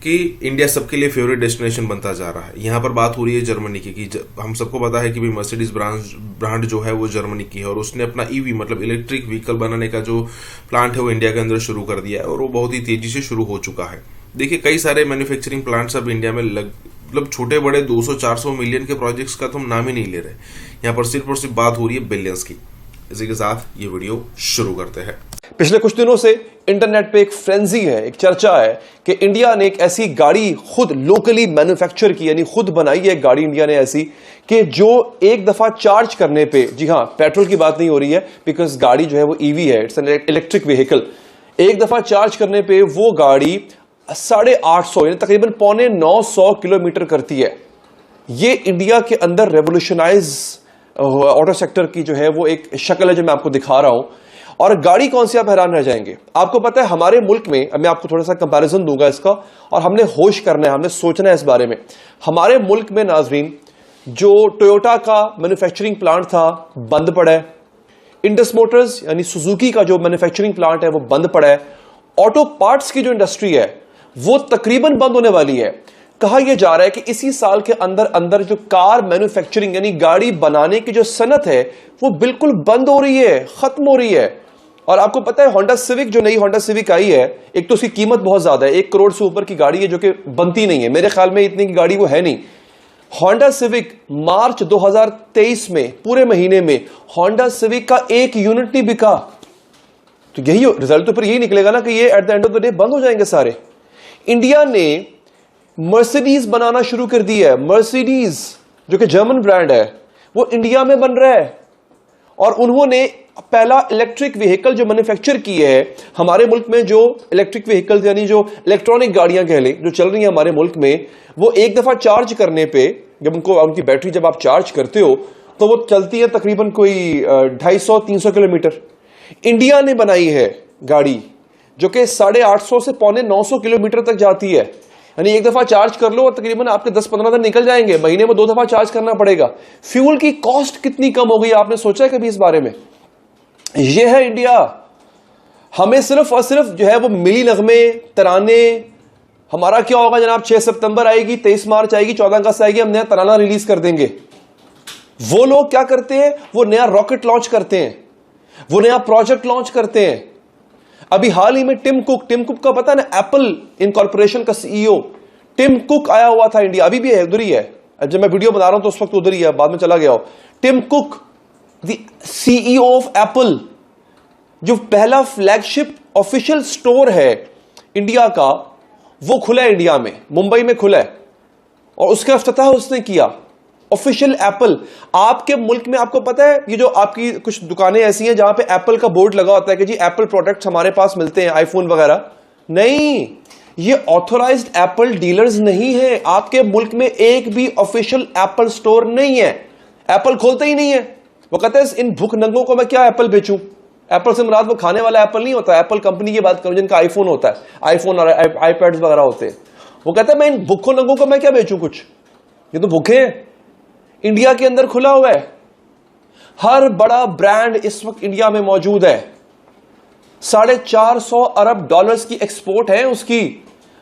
कि इंडिया सबके लिए फेवरेट डेस्टिनेशन बनता जा रहा है। यहाँ पर बात हो रही है जर्मनी की, कि हम सबको पता है कि भाई मर्सिडीज ब्रांड जो है वो जर्मनी की है, और उसने अपना ईवी मतलब इलेक्ट्रिक व्हीकल बनाने का जो प्लांट है वो इंडिया के अंदर शुरू कर दिया है, और वो बहुत ही तेजी से शुरू हो चुका है। देखिए कई सारे मैन्युफैक्चरिंग प्लांट्स अब इंडिया में मतलब छोटे बड़े 200-400 मिलियन के प्रोजेक्ट्स का तो हम नाम ही नहीं ले रहे। यहाँ पर सिर्फ और सिर्फ बात हो रही है बिलियंस की। इसी के साथ ये वीडियो शुरू करते हैं। पिछले कुछ दिनों से इंटरनेट पे एक फ्रेंजी है, एक चर्चा है कि इंडिया ने एक ऐसी गाड़ी खुद लोकली मैन्युफैक्चर की, यानी खुद बनाई है एक गाड़ी इंडिया ने ऐसी कि जो एक दफा चार्ज करने पे, जी हाँ पेट्रोल की बात नहीं हो रही है बिकॉज गाड़ी जो है वो ईवी है, इट्स एन इलेक्ट्रिक व्हीकल, एक दफा चार्ज करने पे वो गाड़ी 850 यानी तकरीबन 950 किलोमीटर करती है। ये इंडिया के अंदर रेवोल्यूशनाइज ऑटो सेक्टर की जो है वो एक शक्ल है जो मैं आपको दिखा रहा हूं। और गाड़ी कौन सी, आप हैरान रह जाएंगे। आपको पता है हमारे मुल्क में, मैं आपको थोड़ा सा कंपैरिजन दूंगा इसका, और हमने होश करना है, हमने सोचना है इस बारे में। हमारे मुल्क में नाजरीन जो टोयोटा का मैन्युफैक्चरिंग प्लांट था बंद पड़ा है, इंडस मोटर्स यानी सुजुकी का जो मैन्युफैक्चरिंग प्लांट है वो बंद पड़ा है, ऑटो पार्ट्स की जो इंडस्ट्री है वो तकरीबन बंद होने वाली है। कहा यह जा रहा है कि इसी साल के अंदर अंदर जो कार मैन्युफैक्चरिंग यानी गाड़ी बनाने की जो सनत है वो बिल्कुल बंद हो रही है, खत्म हो रही है। और आपको पता है होंडा सिविक, जो नई होंडा सिविक आई है, एक तो उसकी कीमत बहुत ज्यादा है, 1 करोड़ से ऊपर की गाड़ी है जो कि बनती नहीं है, मेरे ख्याल में इतनी की गाड़ी वो है नहीं। होंडा सिविक मार्च 2023 में पूरे महीने में होंडा सिविक का 1 यूनिट नहीं बिका। तो यही रिजल्ट तो फिर यही निकलेगा ना कि ये at the end of the day बंद हो जाएंगे सारे। इंडिया ने मर्सिडीज बनाना शुरू कर दी है। मर्सिडीज जो कि जर्मन ब्रांड है वो इंडिया में बन रहा है, और उन्होंने पहला इलेक्ट्रिक व्हीकल जो मैन्युफैक्चर की है हमारे मुल्क में, जो इलेक्ट्रिक व्हीकल यानी जो इलेक्ट्रॉनिक गाड़ियां कह लें जो चल रही हैं हमारे मुल्क में, वो एक दफा चार्ज करने पे, जब उनकी बैटरी जब आप चार्ज करते हो तो वो चलती है तकरीबन कोई 250-300 किलोमीटर। इंडिया ने बनाई है गाड़ी जो कि 850 से 950 किलोमीटर तक जाती है, यानी एक दफा चार्ज कर लो और तकरीबन आपके 10-15 दिन निकल जाएंगे, महीने में 2 दफा चार्ज करना पड़ेगा। फ्यूल की कॉस्ट कितनी कम हो गई, आपने सोचा है कभी इस बारे में? यह है इंडिया। हमें सिर्फ और सिर्फ जो है वो मिली नगमे तराने, हमारा क्या होगा जनाब, 6 सितंबर आएगी, 23 मार्च आएगी, 14 अगस्त आएगी, हम नया तराना रिलीज कर देंगे। वो लोग क्या करते हैं, वो नया रॉकेट लॉन्च करते हैं, वो नया प्रोजेक्ट लॉन्च करते हैं। अभी हाल ही में टिम कुक का पता है ना, एप्पल इनकॉर्पोरेशन का सीईओ टिम कुक आया हुआ था इंडिया, अभी भी है, उधर ही है। जब मैं वीडियो बना रहा हूं तो उस वक्त उधर ही है, बाद में चला गया हो। Tim Cook the CEO of Apple, जो पहला फ्लैगशिप ऑफिशियल स्टोर है इंडिया का, वो खुला है इंडिया में, मुंबई में खुला है, और उसका इफ्तिताह उसने किया। ऑफिशियल एप्पल आपके मुल्क में, आपको पता है ये जो आपकी कुछ दुकानें ऐसी हैं जहां पे एप्पल का बोर्ड लगा होता है कि जी एप्पल प्रोडक्ट्स हमारे पास मिलते हैं, आईफोन वगैरह, नहीं, ये ऑथोराइज्ड एप्पल डीलर्स नहीं है। आपके मुल्क में एक भी ऑफिशियल एप्पल स्टोर नहीं है, एप्पल खोलते ही नहीं है। वो कहते हैं इन भूख नंगों को मैं क्या एप्पल बेचूं। एप्पल से मुराद वो खाने वाला एप्पल नहीं होता, एप्पल कंपनी की बात करूं जिनका आईफोन होता है, आईफोन और आईपैड्स वगैरह होते हैं। वो कहते हैं मैं इन भूखों नंगों को मैं क्या बेचूं कुछ, ये तो भूखे हैं। इंडिया के अंदर खुला हुआ है, हर बड़ा ब्रांड इस वक्त इंडिया में मौजूद है। 450 अरब डॉलर्स की एक्सपोर्ट है उसकी,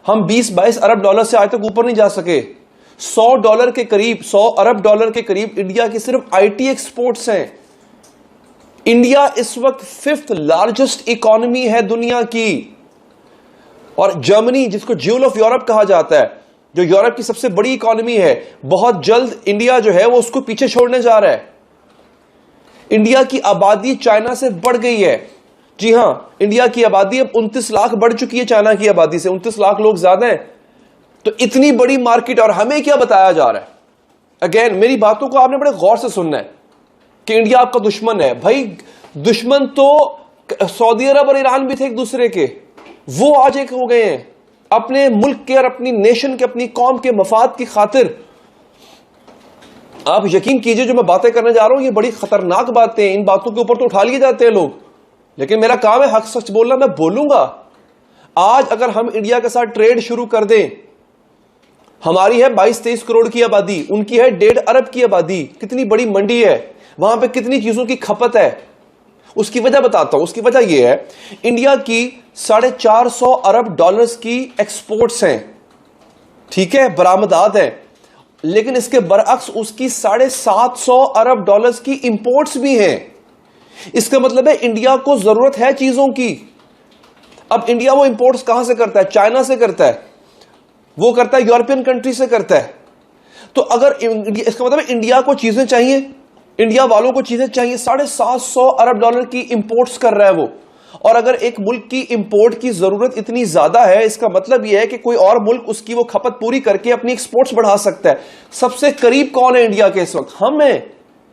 हम 20-22 अरब डॉलर से आज तक ऊपर नहीं जा सके। 100 डॉलर के करीब, 100 अरब डॉलर के करीब इंडिया की सिर्फ आईटी एक्सपोर्ट्स हैं। इंडिया इस वक्त 5th लार्जेस्ट इकोनॉमी है दुनिया की, और जर्मनी जिसको ज्यूल ऑफ यूरोप कहा जाता है, जो यूरोप की सबसे बड़ी इकोनॉमी है, बहुत जल्द इंडिया जो है वो उसको पीछे छोड़ने जा रहा है। इंडिया की आबादी चाइना से बढ़ गई है, जी हां, इंडिया की आबादी अब 29 लाख बढ़ चुकी है चाइना की आबादी से, 29 लाख लोग ज्यादा हैं। तो इतनी बड़ी मार्केट, और हमें क्या बताया जा रहा है? अगेन मेरी बातों को आपने बड़े गौर से सुनना है कि इंडिया आपका दुश्मन है। भाई दुश्मन तो सऊदी अरब और ईरान भी थे एक दूसरे के, वो आज एक हो गए हैं अपने मुल्क के और अपनी नेशन के, अपनी कौम के मफाद की खातिर। आप यकीन कीजिए जो मैं बातें करने जा रहा हूं ये बड़ी खतरनाक बातें हैं, इन बातों के ऊपर तो उठा लिए जाते हैं लोग, लेकिन मेरा काम है हक सच बोलना, मैं बोलूंगा। आज अगर हम इंडिया के साथ ट्रेड शुरू कर दें, हमारी है 22-23 करोड़ की आबादी, उनकी है 1.5 अरब की आबादी, कितनी बड़ी मंडी है, वहां पे कितनी चीजों की खपत है। उसकी वजह बताता हूं, उसकी वजह यह है इंडिया की 450 अरब डॉलर्स की एक्सपोर्ट्स हैं, ठीक है, बरामदात हैं, लेकिन इसके बरअक्स उसकी 750 अरब डॉलर्स की इंपोर्ट्स भी हैं। इसका मतलब है इंडिया को जरूरत है चीजों की। अब इंडिया वो इंपोर्ट्स कहां से करता है? चाइना से करता है। वो करता है यूरोपियन कंट्री से करता है। तो अगर इसका मतलब इंडिया को चीजें चाहिए, इंडिया वालों को चीजें चाहिए, $750 अरब की इंपोर्ट्स कर रहा है वो। और अगर एक मुल्क की इंपोर्ट की जरूरत इतनी ज्यादा है, इसका मतलब यह है कि कोई और मुल्क उसकी वो खपत पूरी करके अपनी एक्सपोर्ट्स बढ़ा सकता है। सबसे करीब कौन है इंडिया के इस वक्त? हम हैं।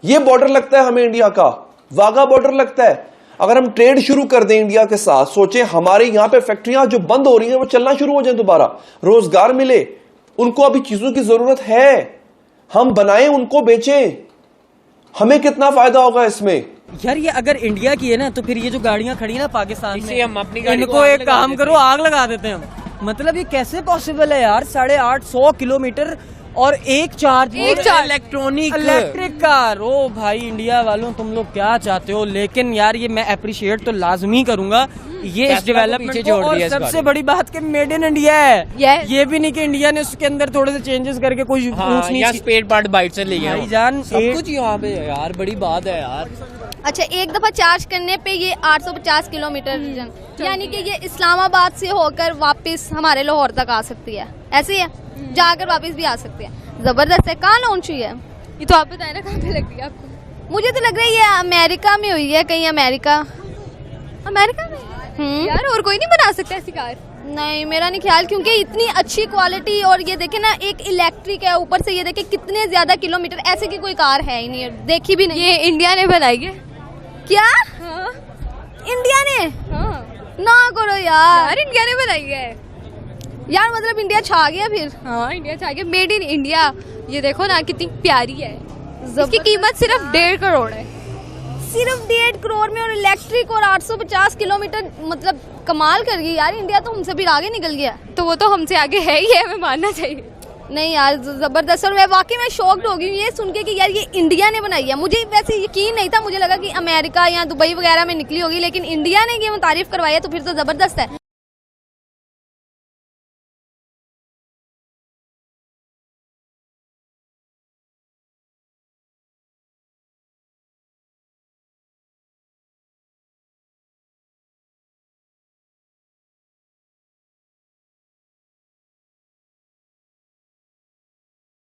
ये बॉर्डर लगता है हमें इंडिया का, वाघा बॉर्डर लगता है। अगर हम ट्रेड शुरू कर दें इंडिया के साथ, सोचें हमारे यहां पे फैक्ट्रियां जो बंद हो रही हैं वो चलना शुरू हो जाए, दोबारा रोजगार मिले, उनको अभी चीजों की जरूरत है, हम बनाएं, उनको बेचें, हमें कितना फायदा होगा इसमें। यार ये अगर इंडिया की है ना, तो फिर ये जो गाड़ियां खड़ी ना पाकिस्तान में, हम अपनी गाड़ी इनको एक काम करो, आग लगा देते हैं हम। मतलब ये कैसे पॉसिबल है यार? 850 किलोमीटर और एक चार्ज इलेक्ट्रिक कार। ओ भाई इंडिया वालों, तुम लोग क्या चाहते हो? लेकिन यार ये मैं अप्रिशिएट तो लाजमी करूंगा ये इस डेवलपमेंट को। और सबसे बड़ी बात कि मेड इन इंडिया है। ये भी नहीं कि इंडिया ने उसके अंदर थोड़े से चेंजेस करके कोई स्पेयर पार्ट बाइट से ले गया। भाईजान सब कुछ यहाँ पे है यार, बड़ी बात है यार। अच्छा, एक दफा चार्ज करने पे ये 850 किलोमीटर, यानी कि ये इस्लामाबाद से होकर वापस हमारे लाहौर तक आ सकती है, ऐसे ही है, जाकर वापस भी आ सकते हैं। जबरदस्त है। कहाँ लॉन्च हुई है ये तो आप बताए ना, कहाँ पे लग रही है आपको? मुझे तो लग रहा है ये अमेरिका में हुई है, कहीं अमेरिका में। यार और कोई नहीं बना सकता ऐसी कार? नहीं, मेरा नहीं ख्याल, क्योंकि इतनी अच्छी क्वालिटी, और ये देखे ना एक इलेक्ट्रिक है, ऊपर से ये देखे कितने ज्यादा किलोमीटर, ऐसे की कोई कार है ही नहीं है, देखी भी नहीं। ये इंडिया ने बनाई है क्या? हाँ। इंडिया ने? हाँ। ना करो यार, इंडिया ने बनाई है यार, मतलब इंडिया छा गया फिर। हाँ, इंडिया छा गया, मेड इन इंडिया। ये देखो ना कितनी प्यारी है, इसकी कीमत सिर्फ 1.5 करोड़ है, सिर्फ 1.5 करोड़ में, और इलेक्ट्रिक, और 850 किलोमीटर, मतलब कमाल कर गई यार इंडिया तो हमसे फिर आगे निकल गया। तो वो तो हमसे आगे है ही है, हमें मानना चाहिए। नहीं यार जबरदस्त, और मैं वाकई में शॉक्ड हो गई हूँ ये सुन के कि यार ये इंडिया ने बनाई है। मुझे वैसे यकीन नहीं था, मुझे लगा कि अमेरिका या दुबई वगैरह में निकली होगी, लेकिन इंडिया ने ये तारीफ करवाई है तो फिर तो जबरदस्त है।